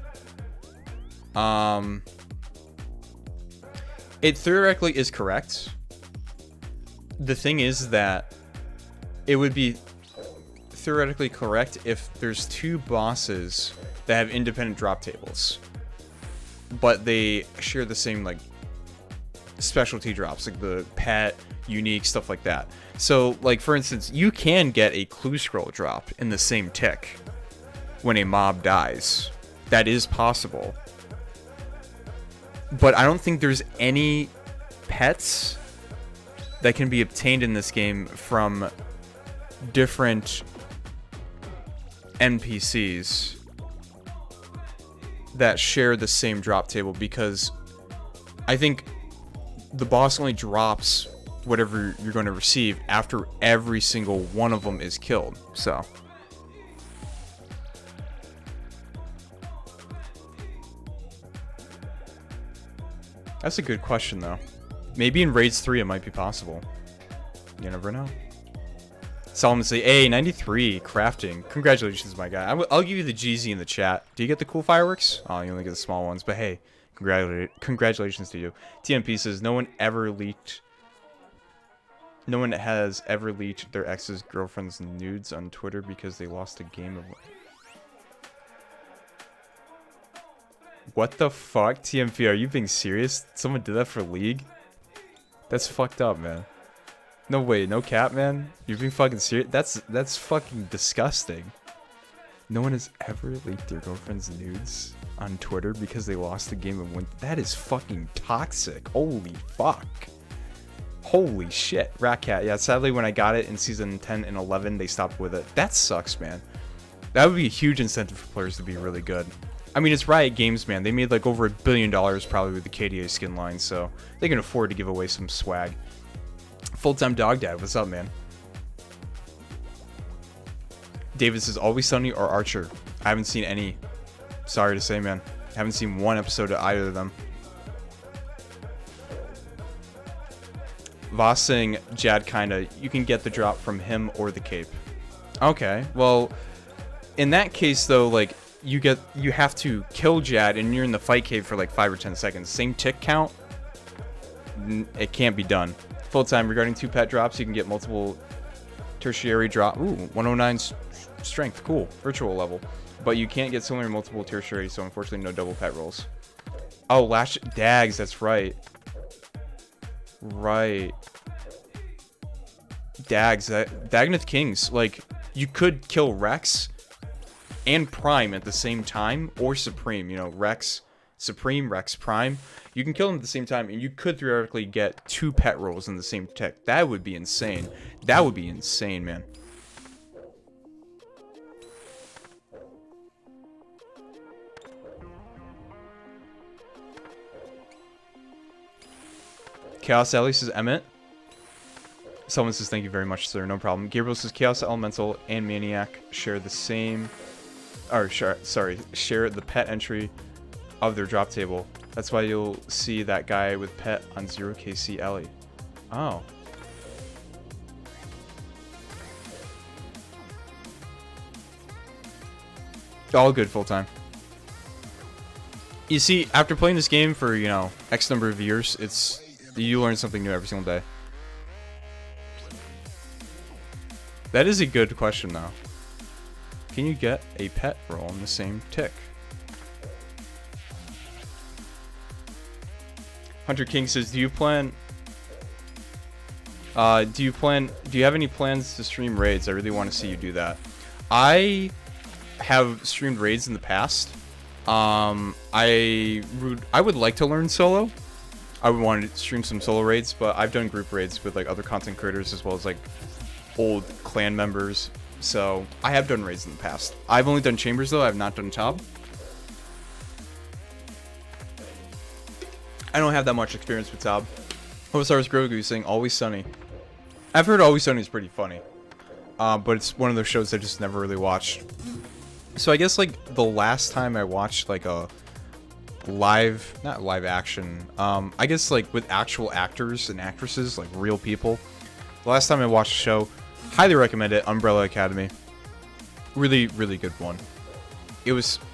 It theoretically is correct. The thing is that it would be theoretically correct if there's 2 bosses that have independent drop tables, but they share the same like specialty drops, like the pet, unique, stuff like that. So like for instance, you can get a clue scroll drop in the same tick when a mob dies. That is possible, but I don't think there's any pets that can be obtained in this game from different NPCs that share the same drop table, because I think the boss only drops whatever you're going to receive after every single one of them is killed. So that's a good question though. Maybe in Raids 3 it might be possible. You never know. Solomon say, hey, 93 crafting. Congratulations, my guy. I'll give you the GZ in the chat. Do you get the cool fireworks? Oh, you only get the small ones. But hey, congratulations to you. TMP says, no one has ever leaked their ex's girlfriend's nudes on Twitter because they lost a game of... What the fuck? TMP, are you being serious? Someone did that for League? That's fucked up, man. No way, no cap, man. You're being fucking serious? That's fucking disgusting. No one has ever leaked their girlfriend's nudes on Twitter because they lost the game and won. That is fucking toxic. Holy fuck. Holy shit. Rat Cat. Yeah, sadly when I got it in season 10 and 11, they stopped with it. That sucks, man. That would be a huge incentive for players to be really good. I mean, it's Riot Games, man. They made like over $1 billion probably with the KDA skin line, so they can afford to give away some swag. Full-time Dog Dad, what's up, man? David says, Always Sunny or Archer? I haven't seen any. Sorry to say, man. I haven't seen one episode of either of them. Voss saying, Jad kinda. You can get the drop from him or the cape. Okay, well, in that case, though, like, you have to kill Jad and you're in the fight cave for like 5 or 10 seconds. Same tick count. It can't be done. Full time regarding 2 pet drops, you can get multiple tertiary drop. Ooh, 109 strength, cool, virtual level. But you can't get similar multiple tertiary, so unfortunately no double pet rolls. Oh, Lash Dags, that's right. Right. Dags, Dagnith Kings, like you could kill Rex and Prime at the same time, or Supreme, you know, Rex Supreme, Rex Prime. You can kill them at the same time, and you could theoretically get 2 pet rolls in the same tech. That would be insane. That would be insane, man. Chaos Ellie says, Emmett. Someone says, thank you very much, sir. No problem. Gabriel says, Chaos Elemental and Maniac share the same... Or, share the pet entry of their drop table. That's why you'll see that guy with pet on 0KC Ellie. Oh. All good full time. You see, after playing this game for, you know, X number of years, you learn something new every single day. That is a good question, though. Can you get a pet roll in the same tick? Hunter King says, do you have any plans to stream raids? I really want to see you do that. I have streamed raids in the past. I would like to learn solo. I would want to stream some solo raids, but I've done group raids with like other content creators as well as like old clan members. So I have done raids in the past. I've only done chambers though. I've not done top. I don't have that much experience with top. OSRS Grogu saying Always Sunny. I've heard Always Sunny is pretty funny, but it's one of those shows I just never really watched. So I guess like the last time I watched like a not live action, I guess like with actual actors and actresses, like real people. The last time I watched a show, highly recommend it, Umbrella Academy. Really, really good one.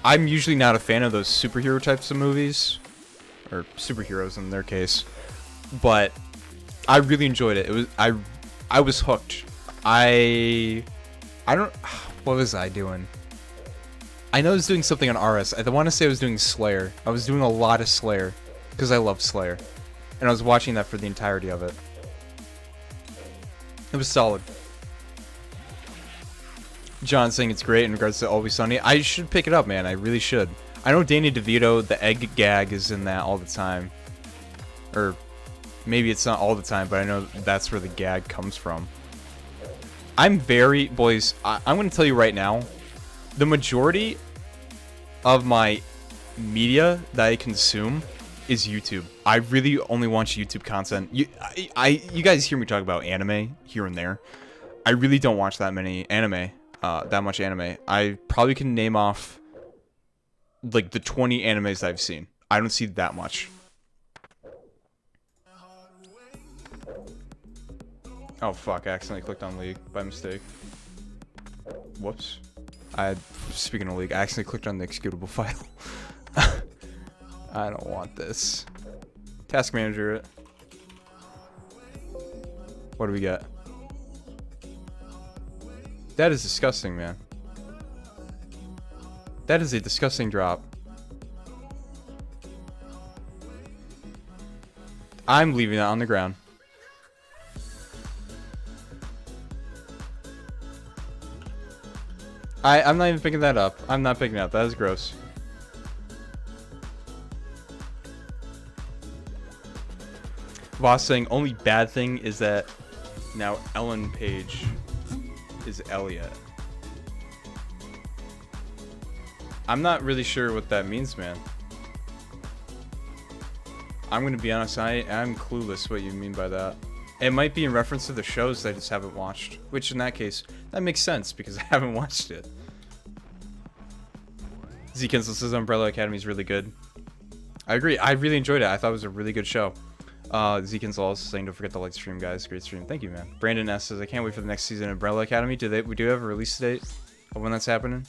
I'm usually not a fan of those superhero types of movies, or superheroes in their case, but I really enjoyed it. I was hooked. I don't, what was I doing? I know I was doing something on RS. I want to say I was doing Slayer. I was doing a lot of Slayer because I love Slayer, and I was watching that for the entirety of it. It was solid. John saying it's great in regards to Always Sunny. I should pick it up, man. I really should. I know Danny DeVito, the egg gag is in that all the time. Or maybe it's not all the time, but I know that's where the gag comes from. Boys, I'm going to tell you right now, the majority of my media that I consume is YouTube. I really only watch YouTube content. You guys hear me talk about anime here and there. I really don't watch that much anime. I probably can name off like the 20 animes I've seen. I don't see that much. Oh fuck, I accidentally clicked on League by mistake. Whoops. Speaking of League, I accidentally clicked on the executable file. I don't want this. Task manager it. What do we get? That is disgusting, man. That is a disgusting drop. I'm leaving that on the ground. I'm not even picking that up. I'm not picking it up. That is gross. Voss saying only bad thing is that now Ellen Page is Elliot. I'm not really sure what that means, man. I'm gonna be honest, I'm clueless what you mean by that. It might be in reference to the shows that I just haven't watched, which in that case, that makes sense because I haven't watched it. Z-Kinsel says Umbrella Academy is really good. I agree. I really enjoyed it. I thought it was a really good show. Z-Kinsel also saying don't forget to like the stream, guys. Great stream. Thank you, man. Brandon S says I can't wait for the next season of Umbrella Academy. We do have a release date of when that's happening?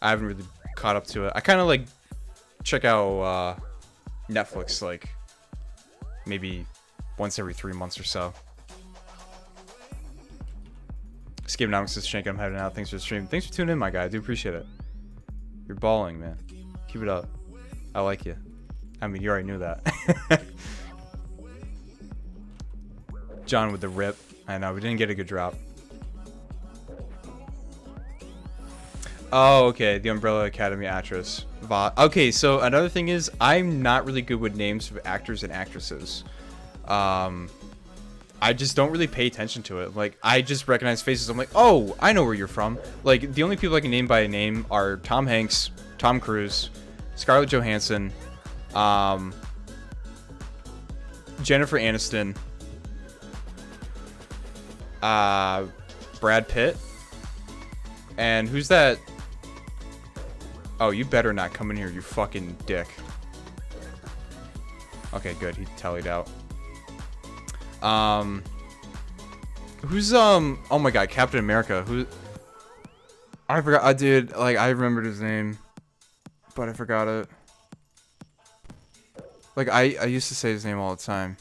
I haven't really caught up to it. I kind of like check out Netflix like maybe once every 3 months or so. Skibonomics says Shank, I'm heading out. Thanks for the stream. Thanks for tuning in, my guy. I do appreciate it. You're balling, man. Keep it up. I like you. I mean, you already knew that. John with the rip. I know, we didn't get a good drop. Oh, okay. The Umbrella Academy actress. Okay, so another thing is, I'm not really good with names of actors and actresses. I just don't really pay attention to it. Like, I just recognize faces. I'm like, oh, I know where you're from. Like, the only people I can name by name are Tom Hanks, Tom Cruise, Scarlett Johansson, Jennifer Aniston, Brad Pitt, and who's that? Oh, you better not come in here, you fucking dick. Okay, good. He tallied out. Who's oh my god, Captain America. Who? I forgot. I did like I remembered his name, but I forgot it. Like I used to say his name all the time.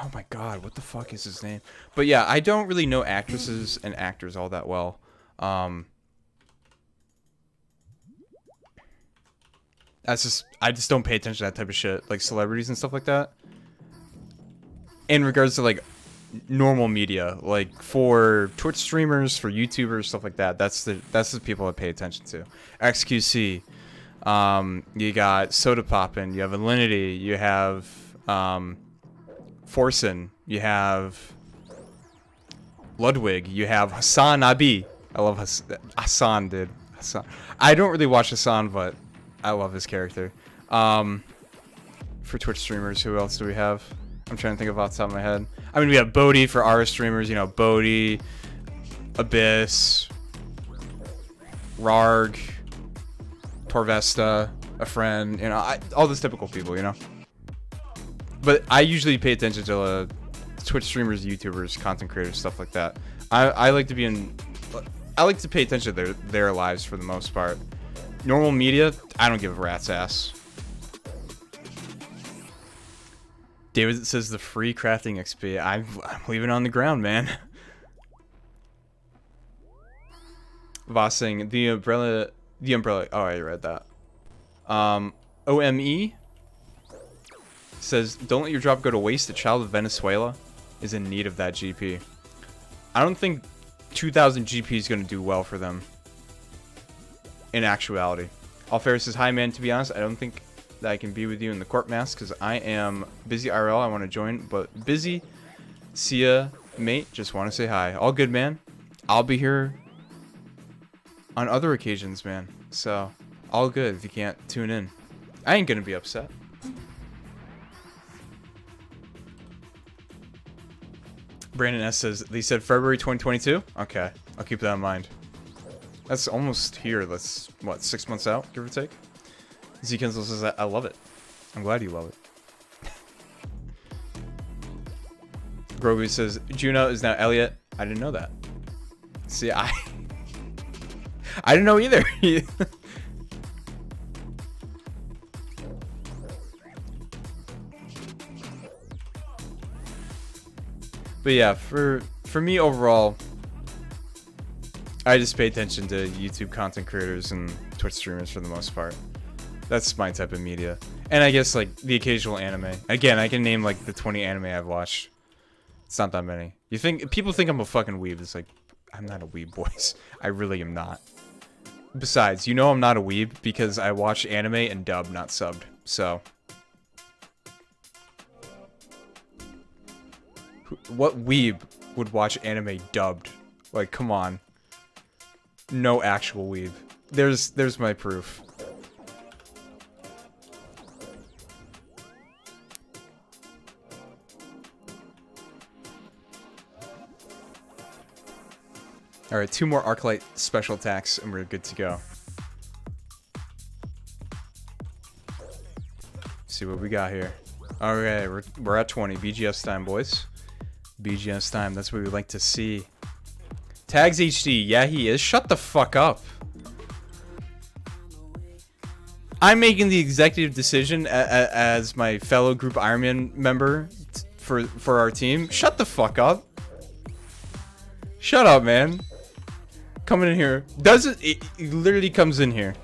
Oh my God, what the fuck is his name? But yeah, I don't really know actresses and actors all that well. I just don't pay attention to that type of shit, like celebrities and stuff like that. In regards to like normal media, like for Twitch streamers, for YouTubers, stuff like that, that's the people I pay attention to. XQC, you got Soda Poppin', you have Alinity, you have Forsen, you have Ludwig, you have Hassan Abi. I love Hassan, dude. Hassan. I don't really watch Hassan, but I love his character. For Twitch streamers, who else do we have? I'm trying to think of off the top of my head. I mean, we have Bodhi for our streamers, you know, Bodhi, Abyss, Rarg, Torvesta, a friend, you know, all those typical people, you know. But I usually pay attention to Twitch streamers, YouTubers, content creators, stuff like that. I like to be in. I like to pay attention to their lives for the most part. Normal media, I don't give a rat's ass. David says the free crafting XP. I'm leaving it on the ground, man. Vossing, the umbrella. Oh, I read that. OME says, don't let your drop go to waste. The child of Venezuela is in need of that GP. I don't think 2,000 GP is going to do well for them. In actuality. Alfair says, hi, man. To be honest, I don't think that I can be with you in the Corp mask because I am busy IRL. I want to join, but busy. See ya, mate. Just want to say hi. All good, man. I'll be here on other occasions, man. So, all good if you can't tune in. I ain't gonna be upset. Brandon S says, they said February 2022? Okay, I'll keep that in mind. That's almost here. That's, what, 6 months out, give or take? Z-Kensel says, I love it. I'm glad you love it. Grogu says, Juno is now Elliot. I didn't know that. See, I didn't know either. But yeah, for me overall, I just pay attention to YouTube content creators and Twitch streamers for the most part. That's my type of media. And I guess like the occasional anime. Again, I can name like the 20 anime I've watched. It's not that many. People think I'm a fucking weeb. It's like, I'm not a weeb, boys. I really am not. Besides, you know I'm not a weeb because I watch anime and dub, not subbed. So, what weeb would watch anime dubbed? Like, come on. No actual weeb. There's my proof. Alright, 2 more Arclight special attacks and we're good to go. See what we got here. Okay, we're at 20. BGS time, boys. BGS time, that's what we like to see. Tags HD, yeah he is. Shut the fuck up. I'm making the executive decision as my fellow group Ironman member for our team. Shut the fuck up. Shut up, man. Coming in here. It literally comes in here.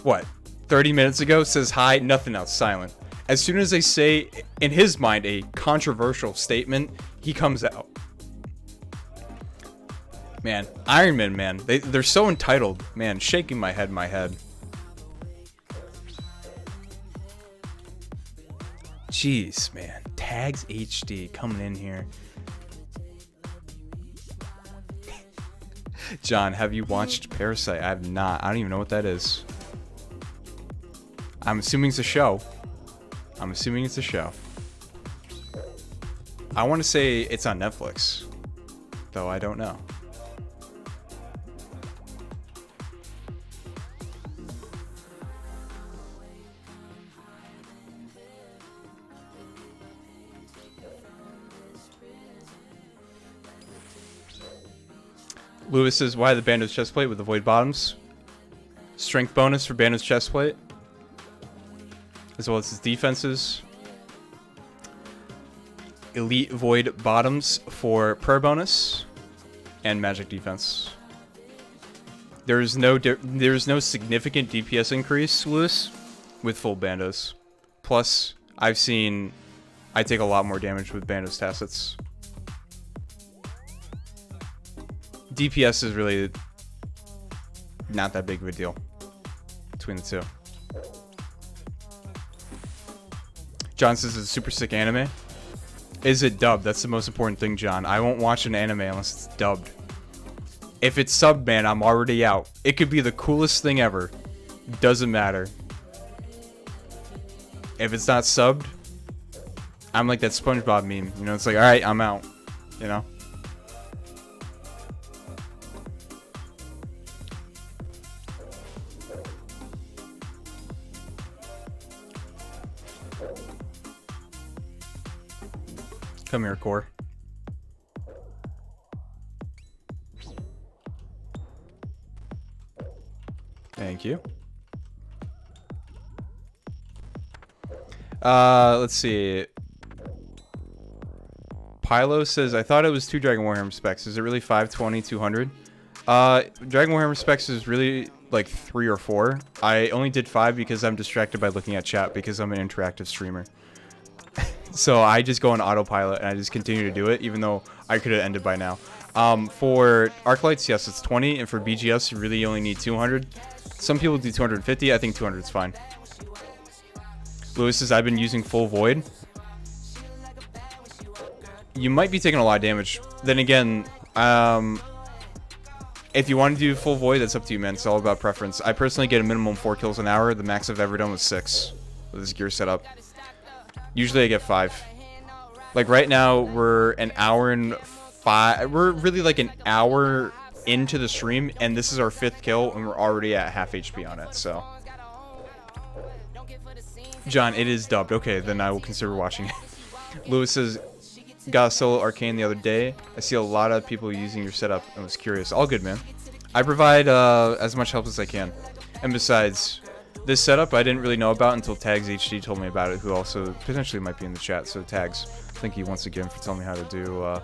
What? 30 minutes ago, says hi, nothing else, silent. As soon as they say, in his mind, a controversial statement, he comes out. Man, Ironman, man. They're so entitled. Man, shaking my head, Jeez, man. Tags HD coming in here. John, have you watched Parasite? I have not. I don't even know what that is. I'm assuming it's a show. I want to say it's on Netflix, though I don't know. Lewis says, why the Bando's chest plate with the void bottoms? Strength bonus for Bando's chest plate, as well as his defenses. Elite Void bottoms for prayer bonus and magic defense. There's no significant DPS increase, Lewis, with full bandos. Plus, I take a lot more damage with bandos tacits. DPS is really not that big of a deal between the two. John says it's a super sick anime. Is it dubbed? That's the most important thing, John. I won't watch an anime unless it's dubbed. If it's subbed, man, I'm already out. It could be the coolest thing ever. Doesn't matter. If it's not subbed, I'm like that SpongeBob meme. You know, it's like, alright, I'm out. You know? Come here, Core. Thank you. Let's see. Pylo says, I thought it was 2 Dragon Warhammer specs. Is it really 520, 200? Dragon Warhammer specs is really like 3 or 4. I only did 5 because I'm distracted by looking at chat because I'm an interactive streamer. So I just go on autopilot and I just continue to do it, even though I could have ended by now. For Arclights, yes, it's 20, and for BGS, you really only need 200. Some people do 250. I think 200 is fine. Lewis says, I've been using full void. You might be taking a lot of damage. Then again, if you want to do full void, that's up to you, man. It's all about preference. I personally get a minimum 4 kills an hour. The max I've ever done was 6 with this gear setup. Usually I get 5. Like right now, we're an hour and 5. We're really like an hour into the stream, and this is our 5th kill, and we're already at half HP on it, so. John, it is dubbed. Okay, then I will consider watching it. Lewis says, got a solo arcane the other day. I see a lot of people using your setup and was curious. All good, man. I provide as much help as I can. And besides, this setup I didn't really know about until Tags HD told me about it, who also potentially might be in the chat. So Tags, thank you once again for telling me how to do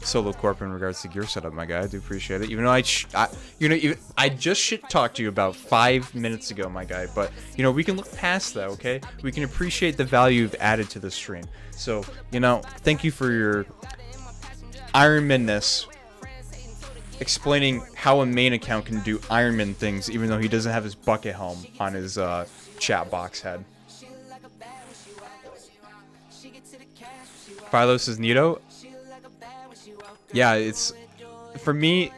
solo corp in regards to gear setup, my guy. I do appreciate it. Even though I just shit talked to you about 5 minutes ago, my guy. But you know, we can look past that, okay? We can appreciate the value you've added to the stream. So you know, thank you for your Ironman-ness, explaining how a main account can do Ironman things, even though he doesn't have his bucket helm on his chat box head. Philo says Nito. Yeah, it's for me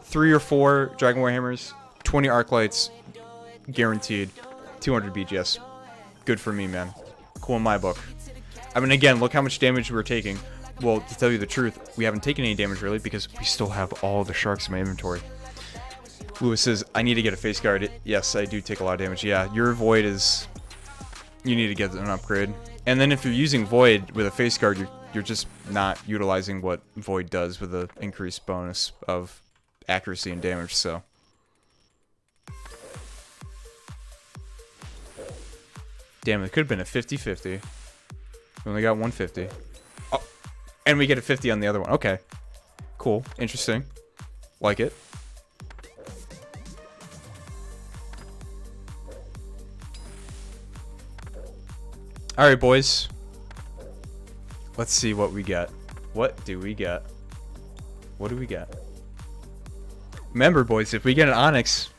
3 or 4 Dragon Warhammers, 20 Arclights, guaranteed, 200 BGS. Good for me, man. Cool in my book. I mean, again, look how much damage we're taking. Well, to tell you the truth, we haven't taken any damage really because we still have all the sharks in my inventory. Lewis says, I need to get a face guard. Yes, I do take a lot of damage. Yeah, your void is... You need to get an upgrade. And then if you're using void with a face guard, you're just not utilizing what void does with the increased bonus of accuracy and damage, so... Damn, it could have been a 50-50. We only got 150. Oh, and we get a 50 on the other one. Okay. Cool. Interesting. Like it. Alright, boys. Let's see what we get. What do we get? What do we get? Remember, boys, if we get an Onyx,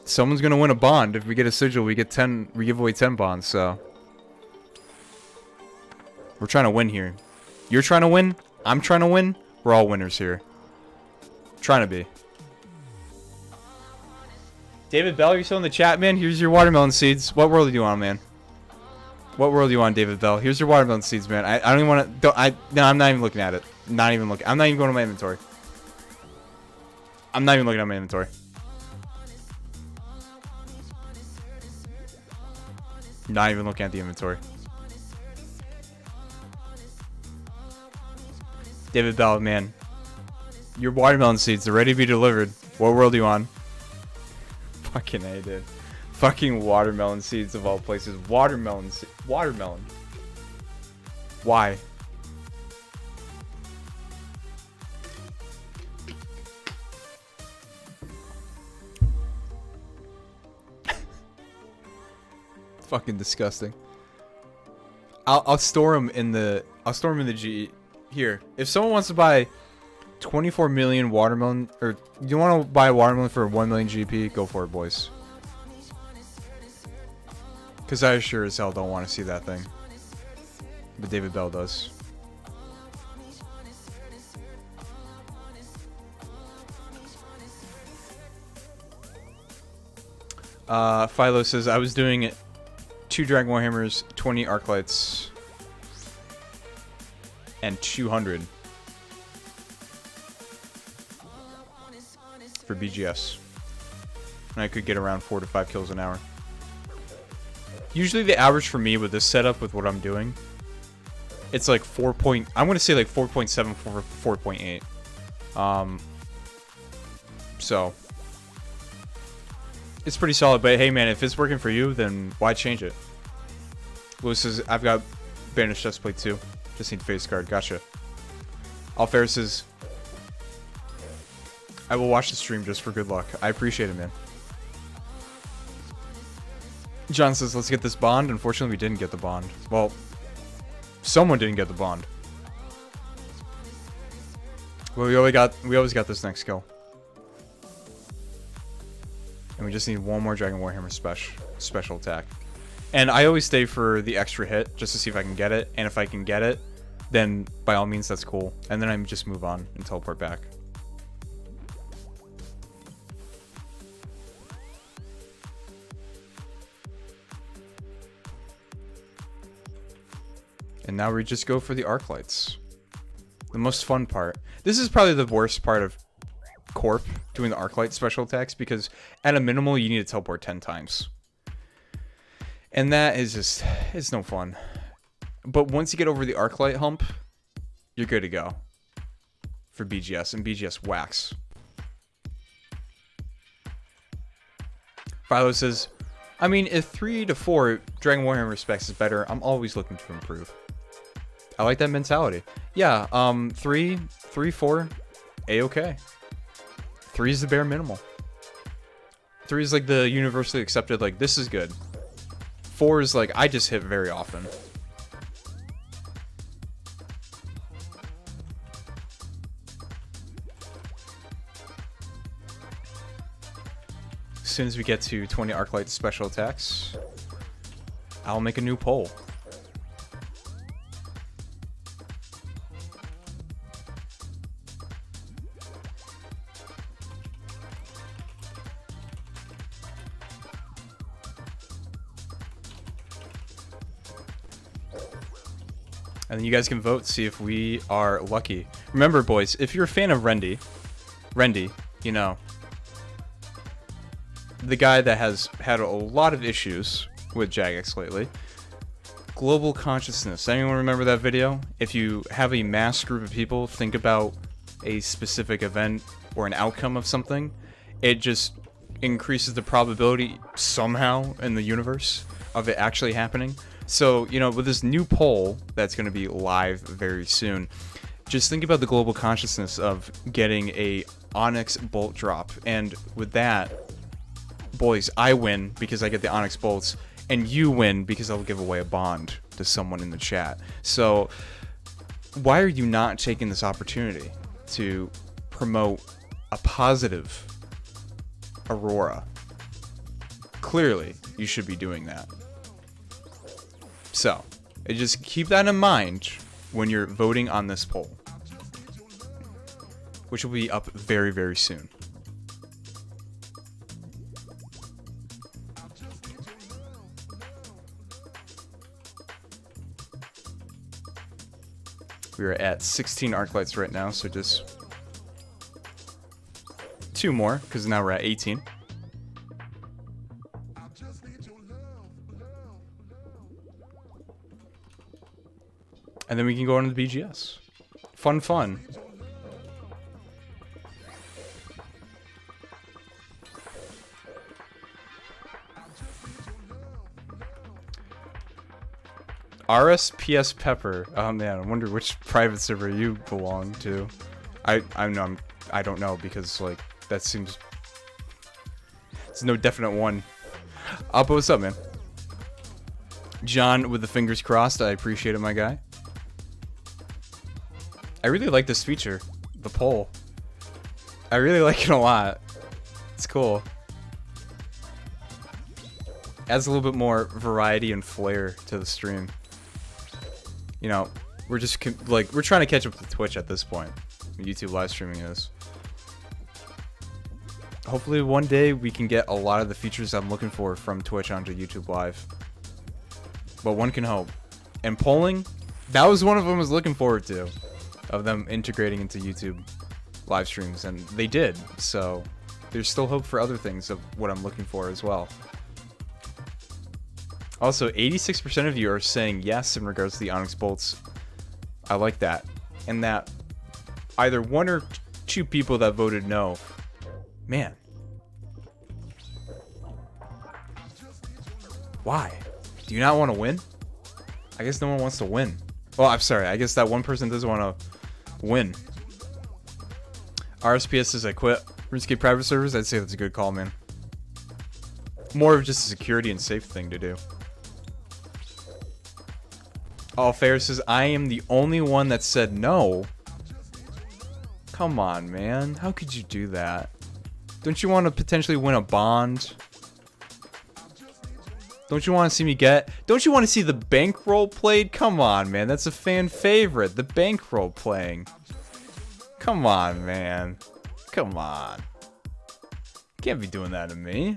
someone's gonna win a bond. If we get a Sigil, we get 10. We give away 10 bonds. So we're trying to win here. You're trying to win. I'm trying to win. We're all winners here. Trying to be. David Bell, you're still in the chat, man. Here's your watermelon seeds. What world are you on, man? What world are you on, David Bell? Here's your watermelon seeds, man. I don't even want to. No, I'm not even looking at it. Not even looking. I'm not even going to my inventory. I'm not even looking at my inventory. Not even looking at the inventory. David Bell, man. Your watermelon seeds are ready to be delivered. What world are you on? Fucking A, dude. Fucking watermelon seeds of all places. Watermelon. Why? Fucking disgusting. I'll store them in the G. Here, if someone wants to buy 24 million watermelon, or you want to buy a watermelon for 1 million GP, go for it, boys. Because I sure as hell don't want to see that thing. But David Bell does. Philo says, I was doing 2 Dragon Warhammers, 20 Arclights, and 200 for BGS. And I could get around 4 to 5 kills an hour. Usually the average for me with this setup, with what I'm doing, it's like I'm going to say like 4.7, 4.8. So it's pretty solid, but hey man, if it's working for you, then why change it? Lewis says, I've got Banished Chestplate too. Just need face card. Gotcha. Alfair says, I will watch the stream just for good luck. I appreciate it, man. John says, let's get this bond. Unfortunately, we didn't get the bond. Well, someone didn't get the bond. Well, we always got this next kill. And we just need one more Dragon Warhammer special attack. And I always stay for the extra hit just to see if I can get it. And if I can get it, then by all means that's cool. And then I just move on and teleport back. And now we just go for the arc lights. The most fun part. This is probably the worst part of Corp, doing the arc light special attacks, because at a minimal you need to teleport 10 times. And that is just, it's no fun. But once you get over the arc light hump, you're good to go for BGS, and BGS whacks. Philo says, I mean, if 3 to 4 Dragon Warhammer specs is better, I'm always looking to improve. I like that mentality. Yeah, 3, 4, A-okay. 3 is the bare minimal. 3 is like the universally accepted, like, this is good. 4 is like, I just hit very often. As soon as we get to 20 Arclight special attacks, I'll make a new poll. And then you guys can vote, see if we are lucky. Remember, boys, if you're a fan of Rendy, you know, the guy that has had a lot of issues with Jagex lately. Global consciousness. Anyone remember that video? If you have a mass group of people think about a specific event or an outcome of something, it just increases the probability somehow in the universe of it actually happening. So, you know, with this new poll that's going to be live very soon, just think about the global consciousness of getting a Onyx bolt drop. And with that, boys, I win because I get the Onyx bolts, and you win because I'll give away a bond to someone in the chat. So, why are you not taking this opportunity to promote a positive Aurora? Clearly, you should be doing that. So, just keep that in mind when you're voting on this poll, which will be up very, very soon. We are at 16 Arclights right now, so just 2 more, because now we're at 18. And then we can go on to the BGS. Fun. RSPS Pepper. Oh man, I wonder which private server you belong to. I don't know because like that seems there's no definite one. But what's up, man? John with the fingers crossed. I appreciate it, my guy. I really like this feature, the poll. I really like it a lot. It's cool. Adds a little bit more variety and flair to the stream. You know, we're just like we're trying to catch up with Twitch at this point. YouTube live streaming is. Hopefully one day we can get a lot of the features I'm looking for from Twitch onto YouTube Live. But one can hope. And polling, that was one of them I was looking forward to, of them integrating into YouTube live streams, and they did. So there's still hope for other things of what I'm looking for as well. Also, 86% of you are saying yes in regards to the Onyx Bolts. I like that. And that either one or two people that voted no. Man. Why? Do you not want to win? I guess no one wants to win. Well, I'm sorry. I guess that one person doesn't want to win. RSPS says I quit RuneScape private servers. I'd say that's a good call, man. More of just a security and safe thing to do. All Fair says I am the only one that said no. Come on, man. How could you do that? Don't you want to potentially win a bond? Don't you want to see me get... Don't you want to see the bankroll played? Come on, man. That's a fan favorite. The bankroll playing. Come on, man. Come on. Can't be doing that to me.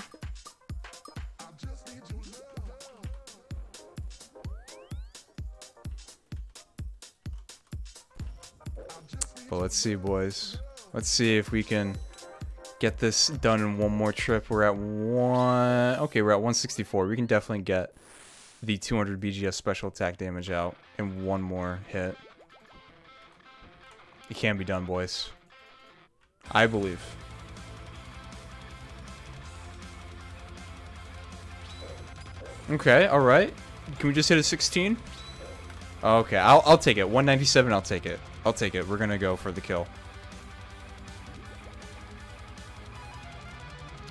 But let's see, boys. Let's see if we can get this done in one more trip. We're at one... Okay, we're at 164. We can definitely get the 200 BGS special attack damage out in one more hit. It can be done, boys. I believe. Okay, alright. Can we just hit a 16? Okay, I'll take it. 197, I'll take it. I'll take it. We're gonna go for the kill.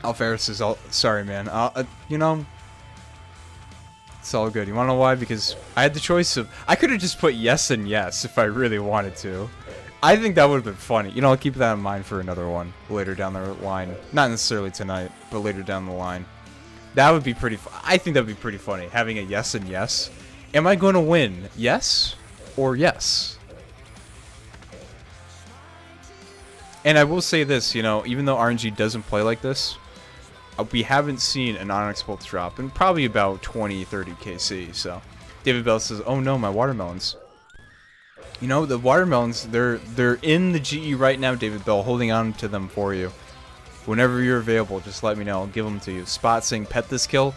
Alfaris is all... Sorry, man. You know... It's all good. You wanna know why? Because I had the choice of... I could have just put yes and yes if I really wanted to. I think that would have been funny. You know, I'll keep that in mind for another one later down the line. Not necessarily tonight, but later down the line. That would be pretty... I think that would be pretty funny. Having a yes and yes. Am I going to win? Yes or yes? And I will say this, you know, even though RNG doesn't play like this, we haven't seen an Onyx Bolt drop in probably about 20, 30 KC. So David Bell says, oh no, my watermelons. You know, the watermelons, they're in the GE right now, David Bell, holding on to them for you. Whenever you're available, just let me know. I'll give them to you. Spot saying pet this kill.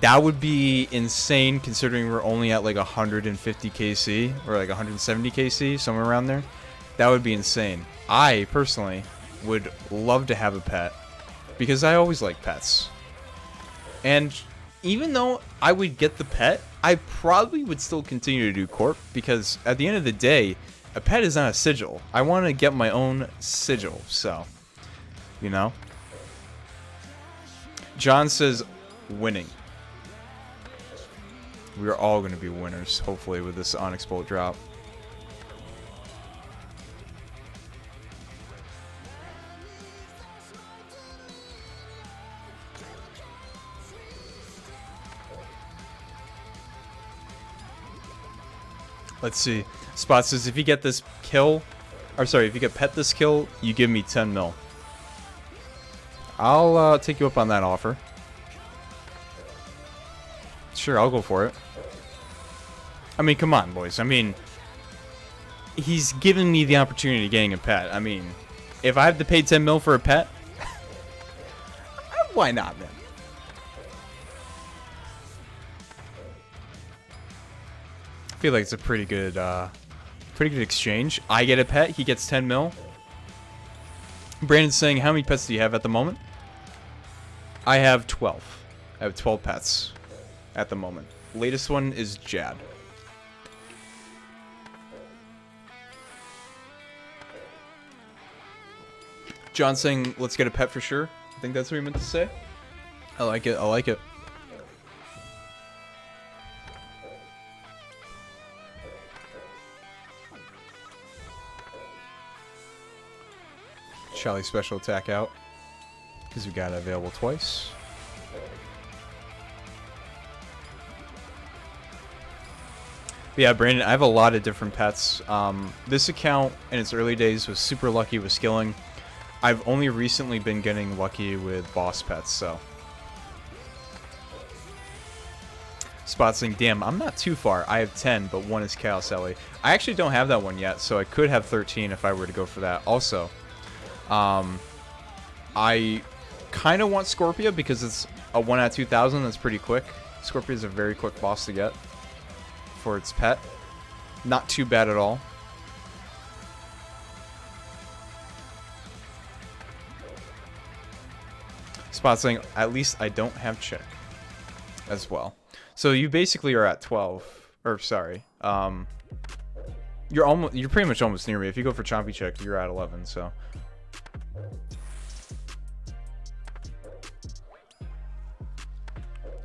That would be insane considering we're only at like 150 KC or like 170 KC, somewhere around there. That would be insane. I, personally, would love to have a pet because I always like pets. And even though I would get the pet, I probably would still continue to do Corp because at the end of the day, a pet is not a sigil. I want to get my own sigil, so, you know. John says winning. We are all going to be winners, hopefully, with this Onyx Bolt drop. Let's see. Spot says if you get this kill, or sorry, if you get pet this kill, you give me 10 mil. I'll take you up on that offer. Sure, I'll go for it. I mean, come on, boys. I mean, he's given me the opportunity of getting a pet. I mean, if I have to pay 10 mil for a pet, why not, man? I feel like it's a pretty good exchange. I get a pet, he gets 10 mil. Brandon's saying, how many pets do you have at the moment? I have 12. I have 12 pets at the moment. Latest one is Jad. John saying, let's get a pet for sure. I think that's what he meant to say. I like it. I like it. Charlie special attack out. Because we got it available twice. But yeah, Brandon, I have a lot of different pets. This account in its early days was super lucky with skilling. I've only recently been getting lucky with boss pets, so. Spot saying, damn, I'm not too far. I have 10, but one is Chaos Ellie. I actually don't have that one yet, so I could have 13 if I were to go for that. Also, I kind of want Scorpia because it's a 1 out of 2,000. That's pretty quick. Scorpia is a very quick boss to get for its pet. Not too bad at all. Spot saying, at least I don't have Chick as well. So you basically are at 12. Or, sorry. You're pretty much almost near me. If you go for Chompy Chick, you're at 11, so.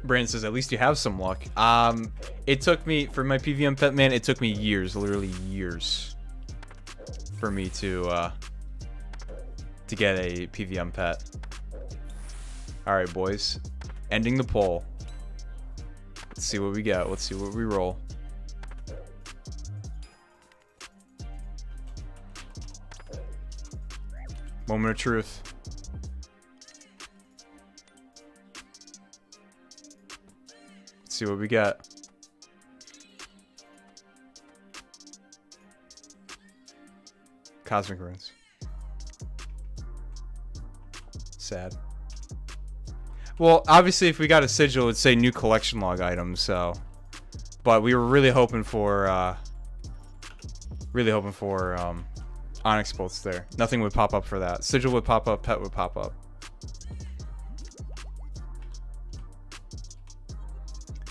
Brandon says, at least you have some luck. It took me, for my PVM pet, man, it took me years, literally years, for me to get a PVM pet. Alright, boys. Ending the poll. Let's see what we got. Let's see what we roll. Moment of truth. Let's see what we got. Cosmic Runes. Sad. Well, obviously, if we got a Sigil, it would say new collection log items, so. But we were really hoping for, Onyx bolts there. Nothing would pop up for that. Sigil would pop up, pet would pop up.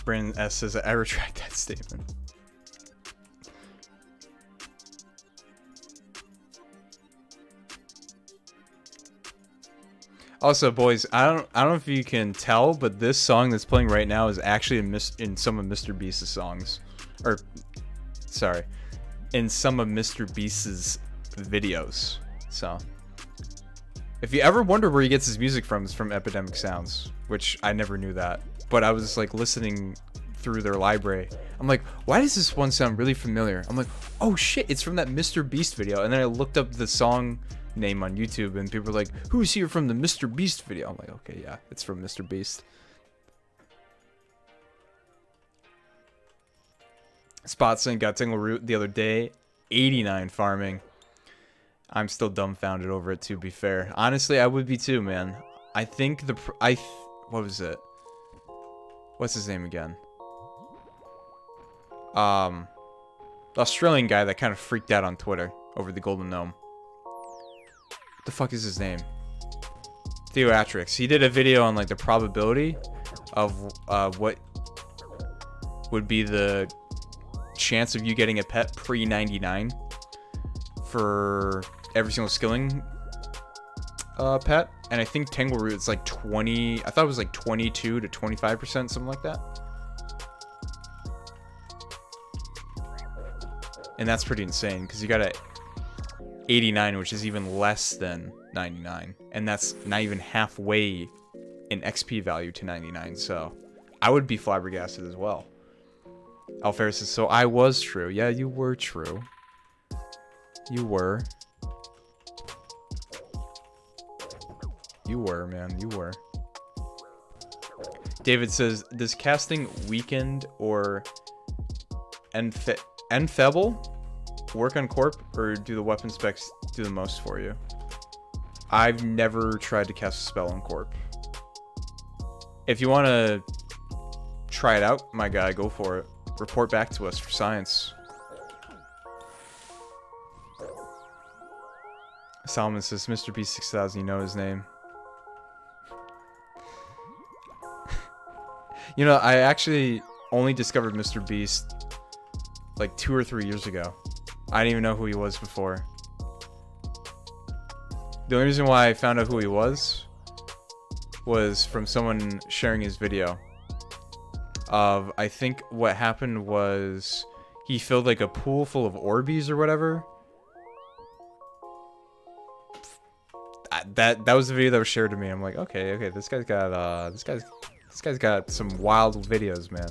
Brandon S says, I retract that statement. Also, boys, I don't know if you can tell, but this song that's playing right now is actually in some of Mr. Beast's songs, or sorry, in some of Mr. Beast's videos. So, if you ever wonder where he gets his music from, it's from Epidemic Sounds, which I never knew that. But I was like listening through their library. I'm like, why does this one sound really familiar? I'm like, oh shit, it's from that Mr. Beast video. And then I looked up the song name on YouTube, and people were like, who's here from the Mr. Beast video? I'm like, okay, yeah, it's from Mr. Beast. Spot saying got Tingle Root the other day. 89 farming. I'm still dumbfounded over it, to be fair. Honestly, I would be too, man. I think what was it? What's his name again? The Australian guy that kind of freaked out on Twitter over the Golden Gnome. What the fuck is his name? Theoatrix. He did a video on like the probability of what would be the chance of you getting a pet pre-99 for every single skilling pet. And I think Tangleroot is like 20. I thought it was like 22 to 25%, something like that. And that's pretty insane because you got a 89, which is even less than 99, and that's not even halfway in XP value to 99. So I would be flabbergasted as well. Alfair says, so I was true. Yeah, you were true. You were. You were, man. You were. David says, does casting Weekend or Enfeble work on Corp, or do the weapon specs do the most for you? I've never tried to cast a spell on Corp. If you want to try it out, my guy, go for it. Report back to us for science. Solomon says, Mr. B 6000, you know his name. You know, I actually only discovered Mr. Beast like 2 or 3 years ago. I didn't even know who he was before. The only reason why I found out who he was from someone sharing his video. I think what happened was he filled like a pool full of Orbeez or whatever. That was the video that was shared to me. I'm like, okay, this guy's got some wild videos, man.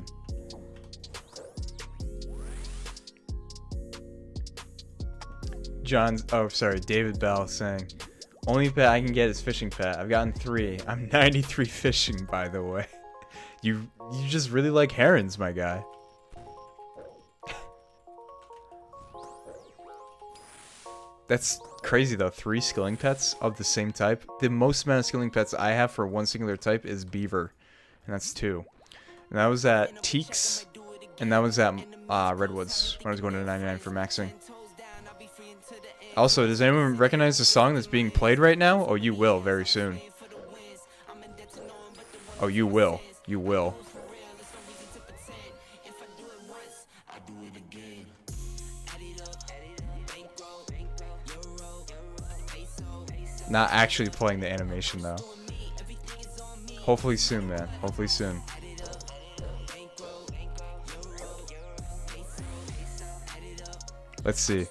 David Bell saying, only pet I can get is fishing pet. I've gotten 3. I'm 93 fishing, by the way. You just really like herons, my guy. That's crazy though. 3 skilling pets of the same type. The most amount of skilling pets I have for one singular type is beaver, and that's 2. And that was at Teaks, and that was at Redwoods when I was going to 99 for maxing. Also, does anyone recognize the song that's being played right now? Oh, you will very soon. Oh, you will. You will. Not actually playing the animation though. Hopefully soon, man. Hopefully soon. Let's see.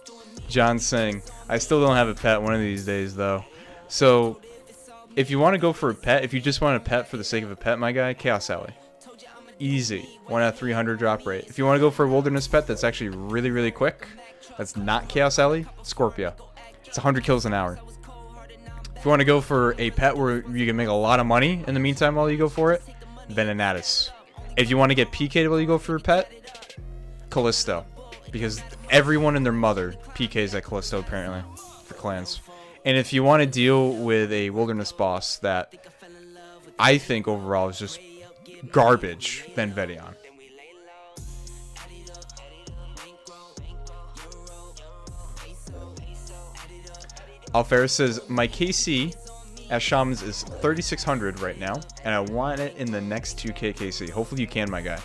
John's saying, I still don't have a pet one of these days though. So, if you want to go for a pet, if you just want a pet for the sake of a pet, my guy, Chaos Alley. Easy. 1 out of 300 drop rate. If you want to go for a wilderness pet that's actually really, really quick, that's not Chaos Alley, Scorpio. It's 100 kills an hour. If you want to go for a pet where you can make a lot of money in the meantime while you go for it, Venonattus. If you want to get PK'd while you go for a pet, Callisto. Because everyone and their mother PKs at Callisto apparently for clans. And if you want to deal with a wilderness boss that I think overall is just garbage, then Vedion. Alfaris says, my KC as Shamans is 3,600 right now, and I want it in the next 2K KC. Hopefully you can, my guy.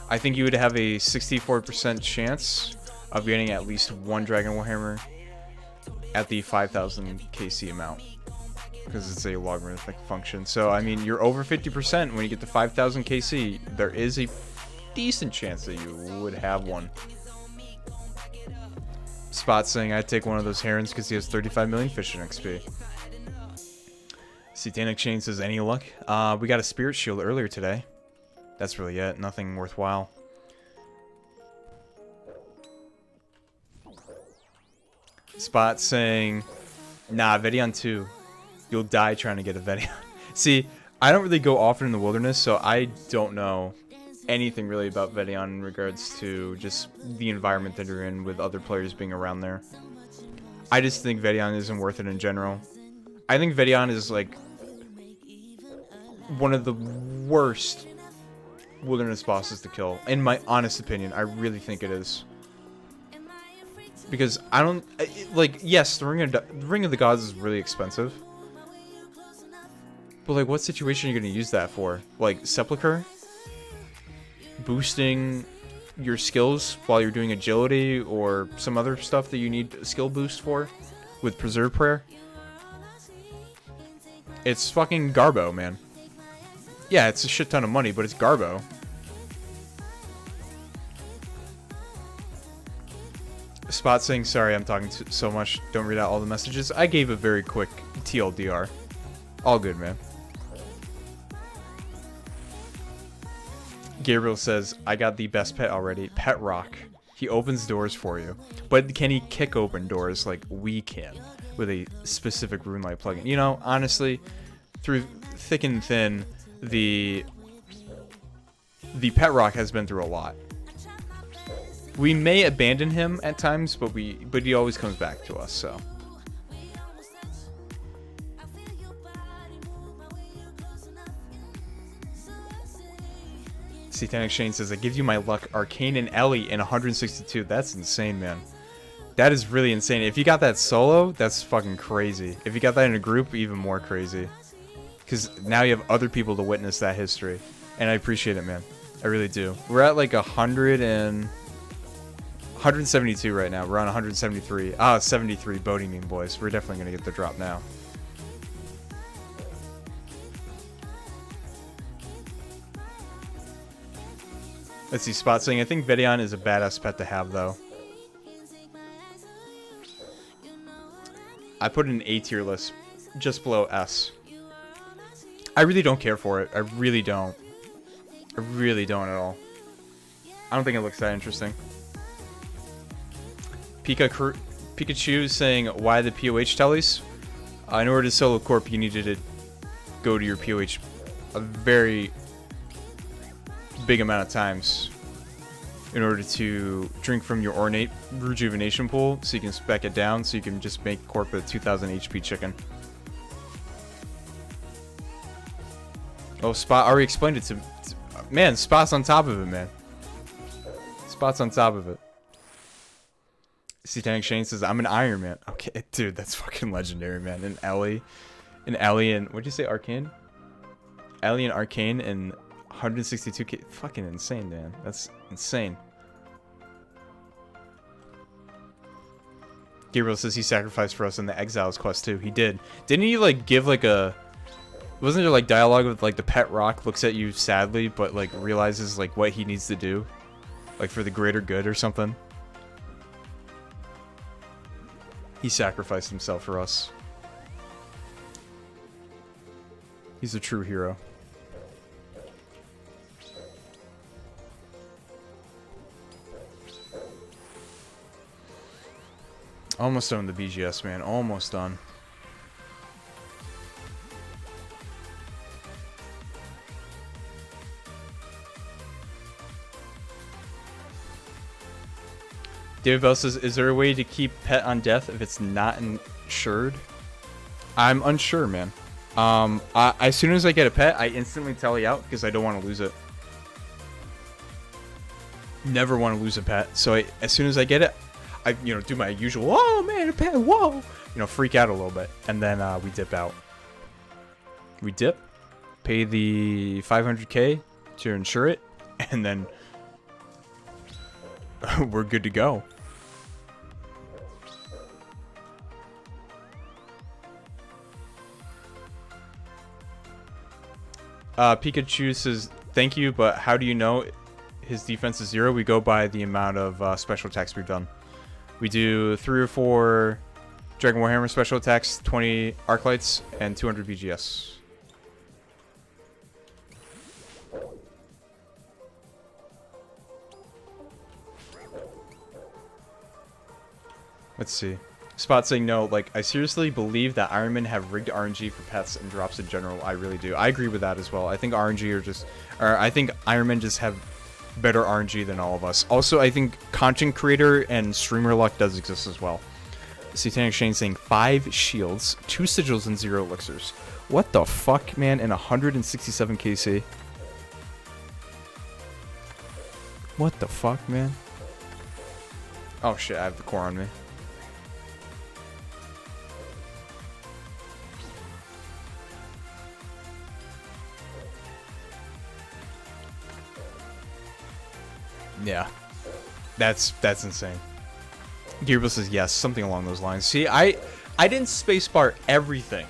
I think you would have a 64% chance of getting at least 1 Dragon Warhammer at the 5,000 KC amount, because it's a logarithmic function. So, I mean, you're over 50% when you get to 5,000 KC. There is a decent chance that you would have one. Spot saying, I'd take one of those herons because he has 35 million fishing XP. Satanic Chain says, any luck? We got a Spirit Shield earlier today. That's really it. Nothing worthwhile. Spot saying, nah, Vedion 2. You'll die trying to get a Vedion. See, I don't really go often in the wilderness, so I don't know anything really about Vedion in regards to just the environment that you're in with other players being around there. I just think Vedion isn't worth it in general. I think Vedion is like one of the worst wilderness bosses to kill, in my honest opinion. I really think it is, because I don't like, yes, the Ring of the Gods is really expensive, but like, what situation are you going to use that for? Like Sepulcher boosting your skills while you're doing agility or some other stuff that you need a skill boost for with Preserve Prayer? It's fucking Garbo, man. Yeah, it's a shit ton of money, but it's Garbo. Spot saying, sorry, I'm talking so much. Don't read out all the messages. I gave a very quick TLDR. All good, man. Gabriel says, I got the best pet already. Pet Rock. He opens doors for you. But can he kick open doors like we can with a specific RuneLight plugin? You know, honestly, through thick and thin, the Pet Rock has been through a lot. We may abandon him at times, but he always comes back to us, so. Satanic Shane says, I give you my luck, Arcane and Ellie in 162. That's insane, man. That is really insane. If you got that solo, that's fucking crazy. If you got that in a group, even more crazy. Because now you have other people to witness that history. And I appreciate it, man. I really do. We're at like 100 172 right now. We're on 173. Ah, 73 boating meme, boys. We're definitely going to get the drop now. Let's see, Spot saying, I think Vedion is a badass pet to have, though. I put it in A tier list, just below S. I really don't care for it. I really don't. I really don't at all. I don't think it looks that interesting. Pikachu saying, why the POH tellies? In order to solo Corp, you needed to go to your POH a very big amount of times in order to drink from your ornate rejuvenation pool, so you can spec it down, so you can just make Corp a 2000 HP chicken. Oh, Spot already explained it to... Man, Spot's on top of it, man. Spot's on top of it. C-Tank Shane says, I'm an Ironman. Okay, dude, that's fucking legendary, man. And Ellie and... What'd you say, Arcane? Ellie and Arcane and 162k. Fucking insane, man. That's insane. Gabriel says he sacrificed for us in the Exiles quest, too. He did. Didn't he, like, give, like, a... Wasn't there, like, dialogue with, like, the pet rock looks at you sadly, but, like, realizes, like, what he needs to do? Like, for the greater good or something? He sacrificed himself for us. He's a true hero. Almost done with the BGS, man. Almost done. David Bell says, is there a way to keep pet on death if it's not insured? I'm unsure, man. As soon as I get a pet, I instantly tally out because I don't want to lose it. Never want to lose a pet. So as soon as I get it, I do my usual, oh man, a pet, whoa, freak out a little bit, and then we dip out. We dip, pay the 500k to insure it, and then we're good to go. Pikachu says, thank you, but how do you know his defense is 0? We go by the amount of special attacks we've done. We do 3 or 4 Dragon Warhammer special attacks, 20 Arclights, and 200 BGS. Let's see. Spot saying no, like, I seriously believe that Ironman have rigged RNG for pets and drops in general. I really do. I agree with that as well. I think RNG are just... Or I think Ironman just have better RNG than all of us. Also, I think content creator and streamer luck does exist as well. Satanic Shane saying 5 shields, 2 sigils, and 0 elixirs. What the fuck, man? And 167 KC. What the fuck, man? Oh shit, I have the core on me. Yeah, that's insane. Gearbill says yes, something along those lines. See, I didn't spacebar everything.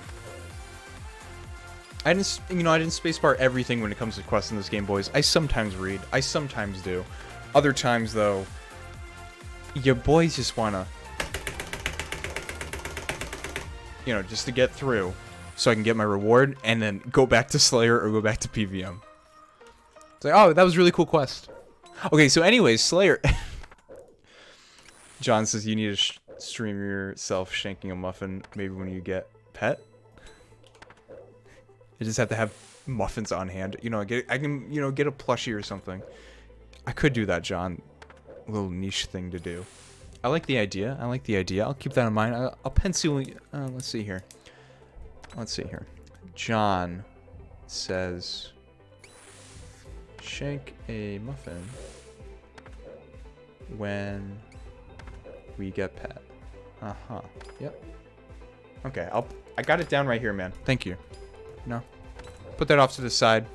I didn't spacebar everything when it comes to quests in this game, boys. I sometimes read, I sometimes do. Other times, though, your boys just wanna, just to get through, so I can get my reward and then go back to Slayer or go back to PVM. It's like, oh, that was a really cool quest. Okay, so anyways, Slayer. John says you need to stream yourself shanking a muffin maybe when you get pet. You just have to have muffins on hand. I can get a plushie or something. I could do that, John. A little niche thing to do. I like the idea. I'll keep that in mind. I'll pencil. Let's see here. John says shank a muffin when we get pet. Yep. Okay, I got it down right here, man. Thank you. No. Put that off to the side.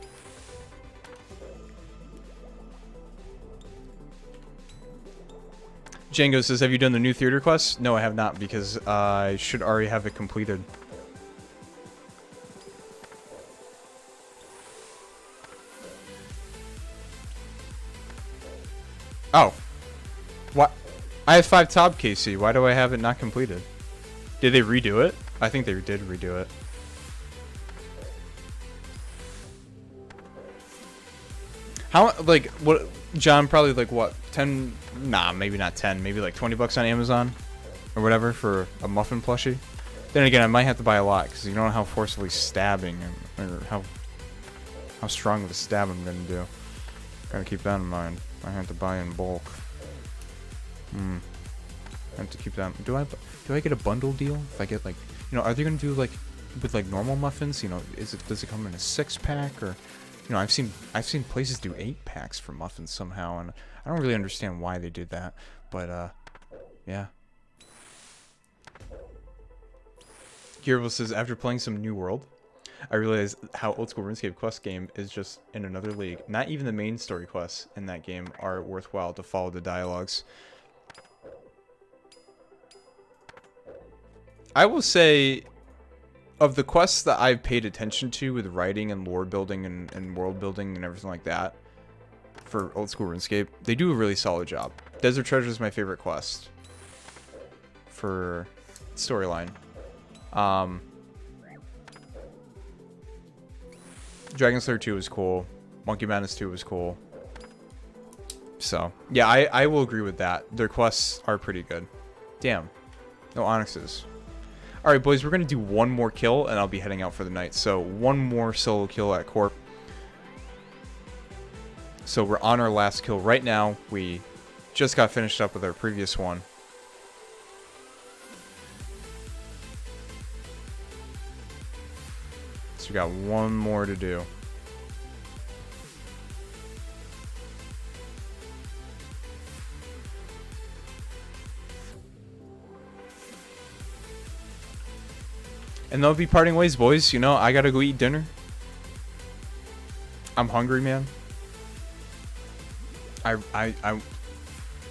Django says, have you done the new theater quest? No, I have not, because I should already have it completed. Oh. What? I have 5 top KC. Why do I have it not completed? Did they redo it? I think they did redo it. How, like, what, John, probably like what, 10, nah, maybe not 10, maybe like 20 bucks on Amazon or whatever for a muffin plushie. Then again, I might have to buy a lot because you don't know how forcefully stabbing or how strong of a stab I'm going to do. Gotta keep that in mind. I have to buy in bulk. I have to keep that. Do I get a bundle deal if I get, like, you know, are they going to do like with like normal muffins, you know, does it come in a 6-pack, or, you know, I've seen places do 8-packs for muffins somehow, and I don't really understand why they did that, but yeah. Gearville says, after playing some New World, I realized how Old School Runescape quest game is just in another league. Not even the main story quests in that game are worthwhile to follow the dialogues. I will say, of the quests that I've paid attention to with writing and lore building and world building and everything like that for Old School RuneScape, they do a really solid job. Desert Treasure is my favorite quest for storyline. Dragon Slayer 2 was cool. Monkey Madness 2 was cool. So, yeah, I will agree with that. Their quests are pretty good. Damn. No onyxes. Alright, boys, we're going to do one more kill, and I'll be heading out for the night. So, one more solo kill at Corp. So, we're on our last kill right now. We just got finished up with our previous one. So, we got one more to do. And they'll be parting ways, boys. You know, I gotta go eat dinner. I'm hungry, man. You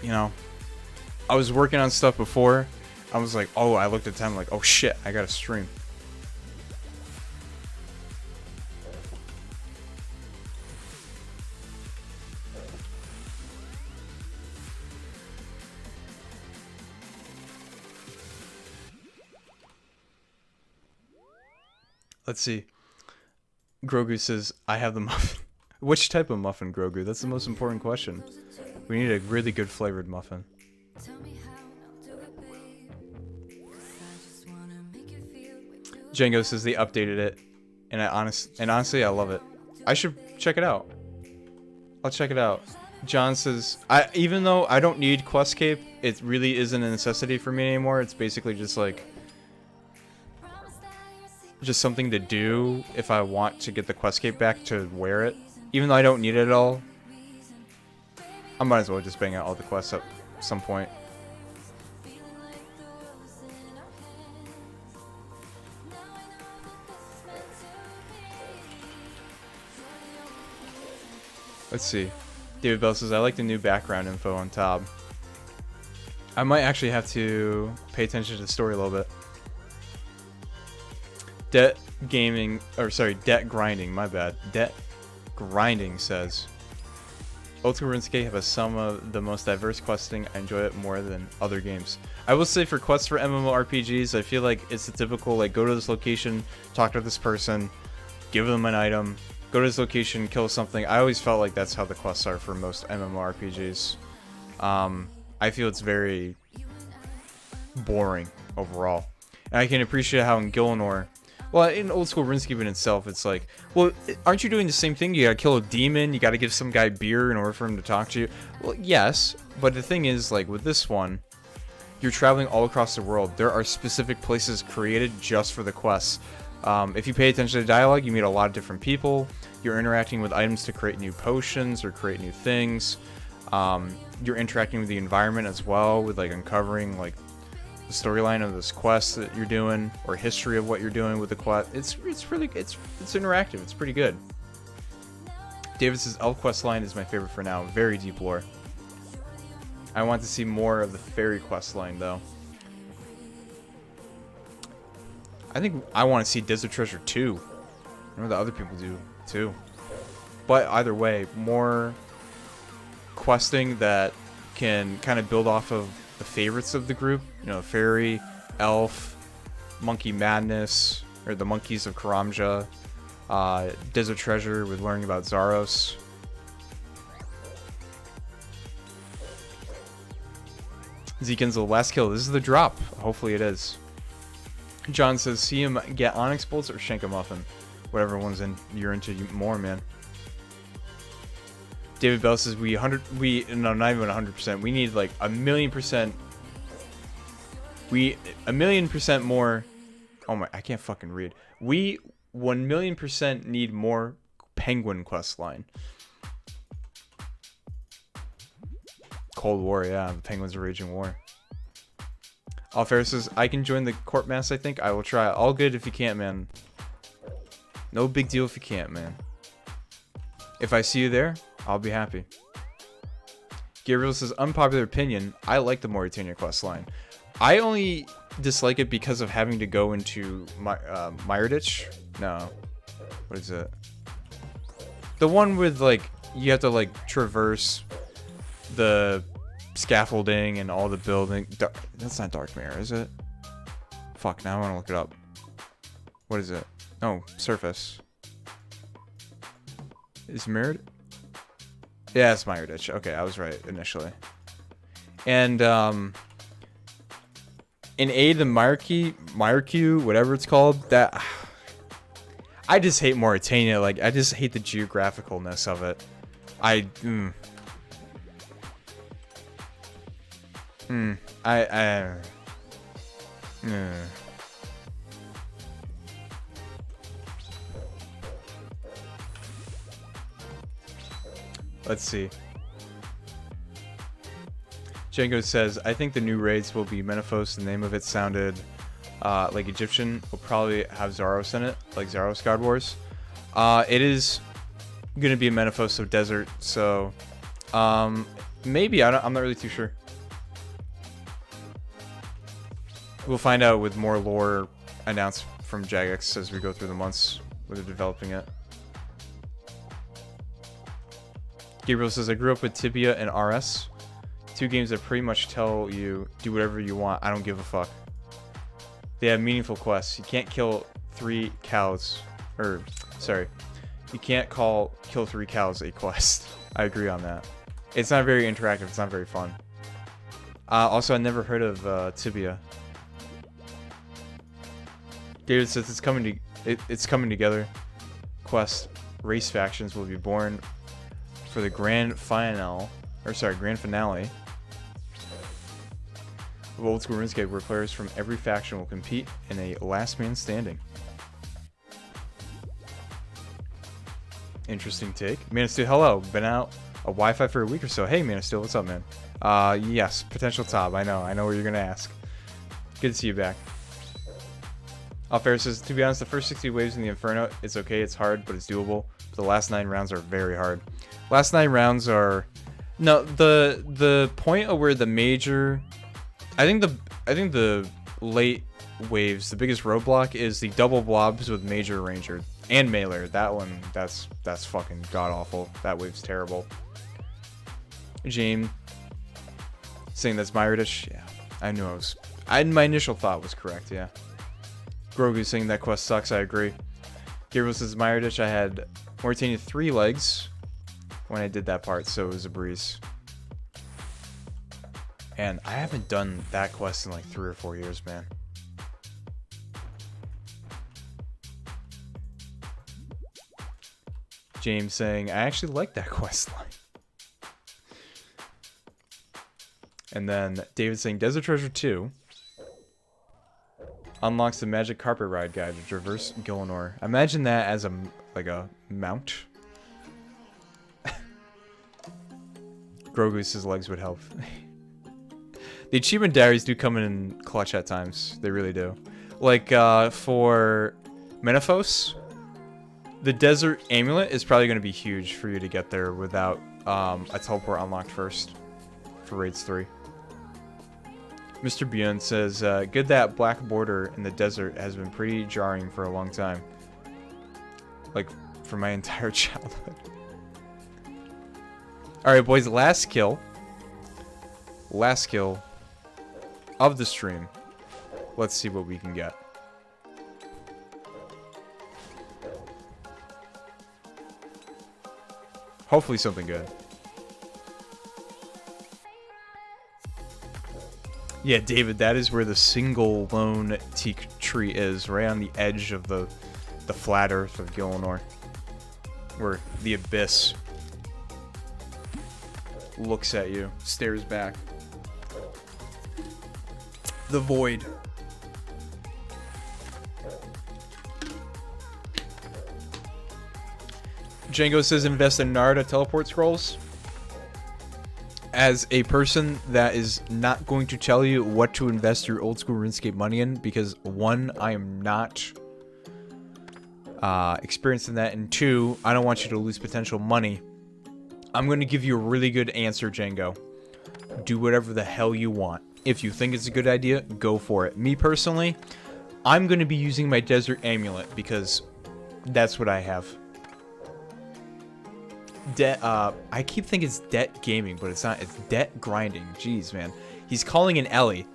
know, I was working on stuff before. I was like, oh, I looked at the time, like, oh shit, I gotta stream. Let's see. Grogu says, I have the muffin. Which type of muffin, Grogu? That's the most important question. We need a really good flavored muffin. Django says they updated it, and honestly, I love it. I should check it out. I'll check it out. John says, even though I don't need Questcape, it really isn't a necessity for me anymore. It's basically just like, just something to do if I want to get the Questcape back to wear it. Even though I don't need it at all, I might as well just bang out all the quests at some point. Let's see. David Bell says, I like the new background info on top. I might actually have to pay attention to the story a little bit. Debt grinding, my bad. Debt grinding says, Old School RuneScape has some of the most diverse questing. I enjoy it more than other games. I will say for quests for MMORPGs, I feel like it's the typical, like, go to this location, talk to this person, give them an item, go to this location, kill something. I always felt like that's how the quests are for most MMORPGs. I feel it's very boring overall. And I can appreciate how in Gillinor, well, in Old School RuneScape in itself, it's like, well, aren't you doing the same thing? You gotta kill a demon, you gotta give some guy beer in order for him to talk to you. Well, yes, but the thing is, like, with this one, you're traveling all across the world. There are specific places created just for the quests. If you pay attention to the dialogue, you meet a lot of different people. You're interacting with items to create new potions or create new things. You're interacting with the environment as well, with, like, uncovering, like, the storyline of this quest that you're doing, or history of what you're doing with the quest. It's interactive. It's pretty good. David says Elf Quest line is my favorite for now. Very deep lore. I want to see more of the fairy quest line, though. I think I want to see Desert Treasure 2. I know the other people do, too. But either way, more questing that can kind of build off of the favorites of the group. You know, Fairy, Elf, Monkey Madness, or the Monkeys of Karamja, Desert Treasure with learning about Zaros. Zekin's the last kill. This is the drop. Hopefully it is. John says, see him get Onyx Bolts or Shank a Muffin. Whatever one's you're into more, man. David Bell says no, not even 100%. We need like 1,000,000%. A 1,000,000% more. Oh my, I can't fucking read. We 1,000,000% need more Penguin quest line. Cold War, yeah. The Penguins are raging war. Alfair says, I can join the Corp mass, I think. I will try. All good if you can't, man. No big deal if you can't, man. If I see you there, I'll be happy. Gabriel says, unpopular opinion, I like the Mauritania quest line. I only dislike it because of having to go into Meyerditch. No. What is it? The one with, like, you have to, like, traverse the scaffolding and all the building. That's not Dark Mirror, is it? Fuck, now I want to look it up. What is it? Oh, Surface. Is Mirrored? Yeah, it's Meyerditch. Okay, I was right initially. And in A, the Myrkue, whatever it's called, that I just hate Mauritania. Like, I just hate the geographicalness of it. Let's see. Django says, I think the new raids will be Menaphos. The name of it sounded like Egyptian. Will probably have Zaros in it, like Zaros God Wars. It is going to be a Menaphos of Desert, so maybe. I'm not really too sure. We'll find out with more lore announced from Jagex as we go through the months where they're developing it. Gabriel says, I grew up with Tibia and RS. Two games that pretty much tell you, do whatever you want, I don't give a fuck. They have meaningful quests. You can't kill 3 cows. Or, sorry. You can't kill 3 cows a quest. I agree on that. It's not very interactive. It's not very fun. Also, I never heard of Tibia. David says it's coming together. Quest race factions will be born for the grand finale of Old School Runescape, where players from every faction will compete in a last man standing. Interesting take. Man of Steel, hello. Been out a Wi-Fi for a week or so. Hey, Man of Steel, what's up, man? Yes, potential top. I know what you're gonna ask. Good to see you back. Alfair says, to be honest, the first 60 waves in the Inferno, it's okay, it's hard, but it's doable. But the last 9 rounds are very hard. Last 9 rounds are... No, the point of where the major... I think the late waves, the biggest roadblock is the double blobs with Major Ranger. And Mailer. That one, that's fucking god-awful. That wave's terrible. James saying that's Meyerditch. Yeah, I knew my initial thought was correct, yeah. Grogu saying that quest sucks, I agree. Gabriel says Meyerditch, I had Mauritania 3 legs when I did that part, so it was a breeze. And I haven't done that quest in like 3 or 4 years, man. James saying, I actually like that quest line. And then David saying, Desert Treasure 2 unlocks the magic carpet ride guide to traverse Gillinor. Imagine that as a mount. Grogu's legs would help. The achievement diaries do come in clutch at times. They really do. Like, for Menaphos, the desert amulet is probably going to be huge for you to get there without a teleport unlocked first. for Raids 3. Mr. Bjorn says, good that black border in the desert has been pretty jarring for a long time. Like, for my entire childhood. Alright, boys, last kill. Last kill of the stream. Let's see what we can get. Hopefully something good. Yeah, David, that is where the single lone teak tree is, right on the edge of the flat earth of Gillinor. Where the abyss looks at you, stares back. The void. Django says invest in Narda teleport scrolls. As a person that is not going to tell you what to invest your Old School RuneScape money in, because one, I am not experienced in that, and two, I don't want you to lose potential money. I'm going to give you a really good answer, Django. Do whatever the hell you want. If you think it's a good idea, go for it. Me personally, I'm going to be using my Desert Amulet because that's what I have. I keep thinking it's debt gaming, but it's not. It's debt grinding. Jeez, man. He's calling in Ellie.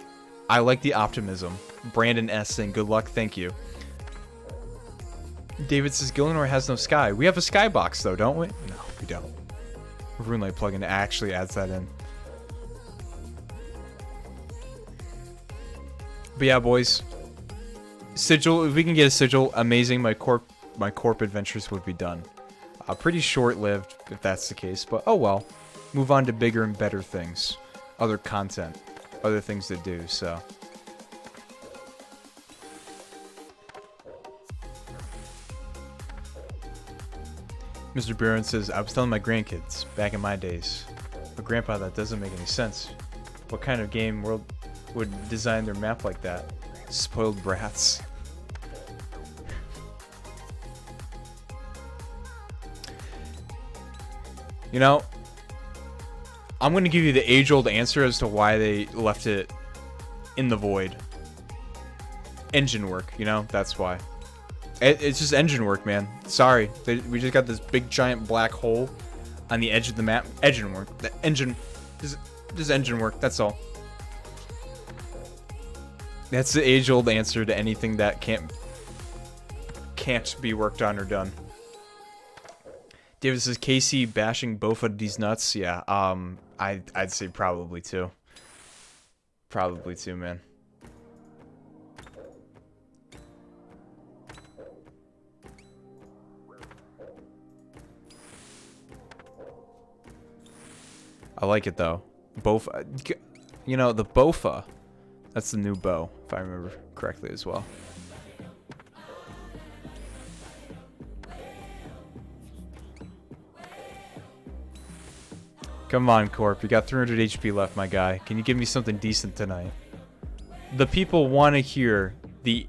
I like the optimism. Brandon S. saying good luck. Thank you. David says Gillinor has no sky. We have a skybox though, don't we? No, we don't. RuneLight plugin actually adds that in. But yeah, boys. Sigil. If we can get a sigil, amazing. My corp adventures would be done. Pretty short-lived, if that's the case, but oh well. Move on to bigger and better things. Other content. Other things to do, so. Mr. Barron says, I was telling my grandkids, back in my days, but Grandpa, that doesn't make any sense. What kind of game world would design their map like that? Spoiled brats. You know, I'm going to give you the age-old answer as to why they left it in the void. Engine work, you know? That's why. It's just engine work, man. Sorry. We just got this big, giant black hole on the edge of the map. Engine work. The engine... Just engine work. That's all. That's the age-old answer to anything that can't be worked on or done. David says, KC bashing both of these nuts. Yeah, I'd say probably too. Probably too, man. I like it though. Bofa, you know, the Bofa. That's the new bow, if I remember correctly as well. Come on, Corp. You got 300 HP left, my guy. Can you give me something decent tonight? The people want to hear the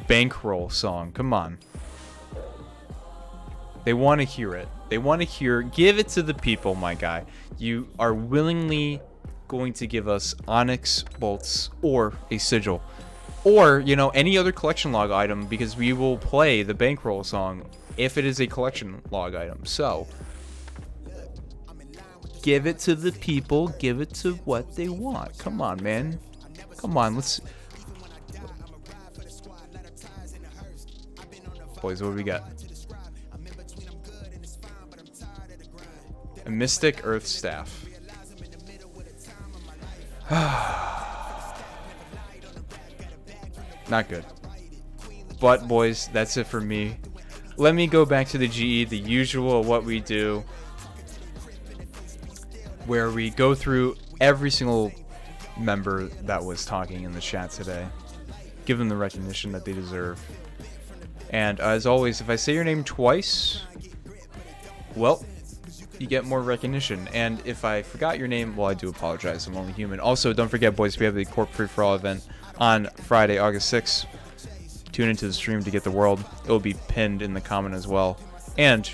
bankroll song. Come on. They want to hear it. They want to hear... Give it to the people, my guy. You are willingly going to give us Onyx Bolts or a Sigil. Or, you know, any other collection log item, because we will play the bankroll song if it is a collection log item. So... give it to the people. Give it to what they want. Come on, man. Come on, let's... Boys, what do we got? A Mystic Earth Staff. Not good. But, boys, that's it for me. Let me go back to the GE, the usual what we do, where we go through every single member that was talking in the chat today. Give them the recognition that they deserve. And as always, if I say your name twice, well, you get more recognition. And if I forgot your name, well, I do apologize. I'm only human. Also, don't forget, boys, we have the Corp Free For All event on Friday, August 6th. Tune into the stream to get the world. It will be pinned in the comment as well. And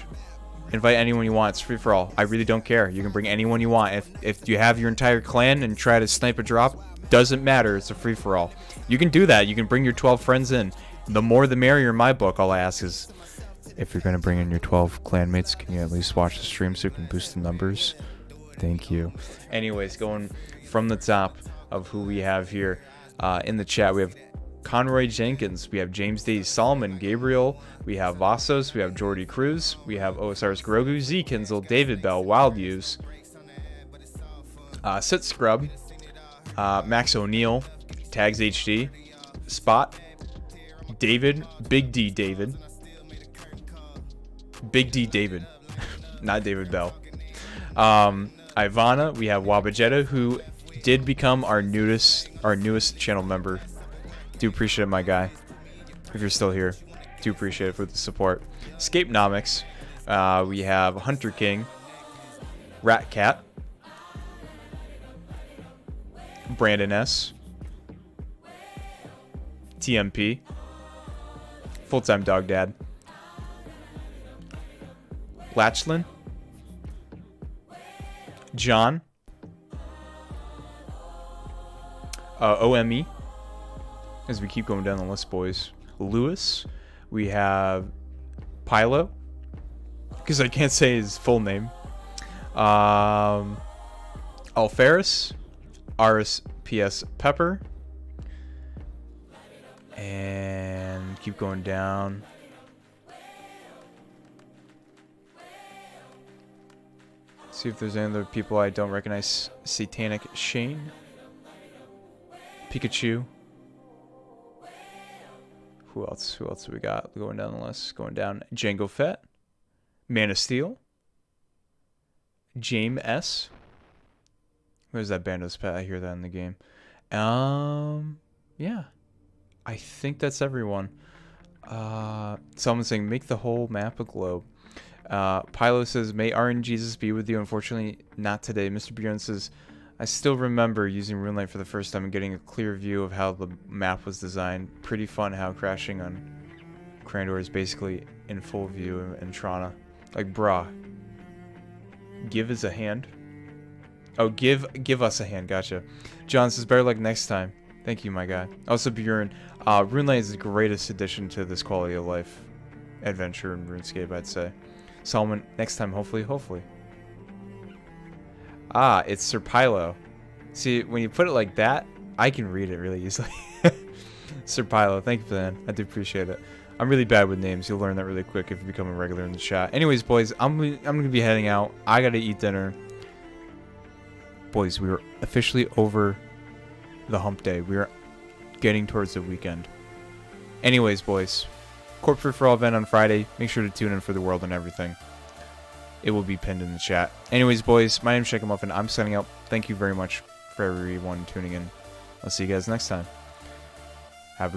Invite anyone you want. It's free for all. I really don't care. You can bring anyone you want. If you have your entire clan and try to snipe a drop, doesn't matter. It's a free for all. You can do that. You can bring your 12 friends in. The more the merrier in my book. All I ask is, if you're going to bring in your 12 clanmates, can you at least watch the stream so you can boost the numbers? Thank you. Anyways, going from the top of who we have here in the chat, we have Conroy Jenkins, we have James D. Solomon, Gabriel, we have Vassos, we have Jordy Cruz, we have OSRS Grogu, Z Kinzel, David Bell, Wild Use, Sit Scrub, Max O'Neill, Tags HD, Spot, David, Big D David, not David Bell. Ivana, we have Wabajetta, who did become our newest channel member. Do appreciate it, my guy. If you're still here, do appreciate it for the support. Scapenomics, we have Hunter King, Rat Cat, Brandon S, TMP, Full-Time Dog Dad, Latchlin, John, OME, as we keep going down the list, boys. Lewis, we have Pilo, because I can't say his full name. Alferis, RSPS Pepper, and keep going down. See if there's any other people I don't recognize. Satanic Shane, Pikachu. Who else? Who else do we got going down the list? Going down. Django Fett, Man of Steel, James S. Where's that Bando's pet? I hear that in the game. Yeah. I think that's everyone. Someone's saying, make the whole map a globe. Pilo says, may RNGesus be with you. Unfortunately, not today. Mr. Bjorn says, I still remember using RuneLight for the first time and getting a clear view of how the map was designed. Pretty fun how crashing on Crandor is basically in full view in Trana. Like, brah. Give us a hand. Oh, give us a hand. Gotcha. John says, better luck next time. Thank you, my guy. Also, Bjorn, RuneLight is the greatest addition to this quality of life adventure in RuneScape, I'd say. Solomon, next time, hopefully. Ah, it's Sir Pilo. See, when you put it like that, I can read it really easily. Sir Pilo, thank you for that. I do appreciate it. I'm really bad with names. You'll learn that really quick if you become a regular in the chat. Anyways, boys, I'm gonna be heading out. I gotta eat dinner. Boys, we are officially over the hump day. We are getting towards the weekend. Anyways, boys, Corp Free for All event on Friday. Make sure to tune in for the world and everything. It will be pinned in the chat. Anyways, boys, my name's Shakemuffin. I'm signing out. Thank you very much for everyone tuning in. I'll see you guys next time.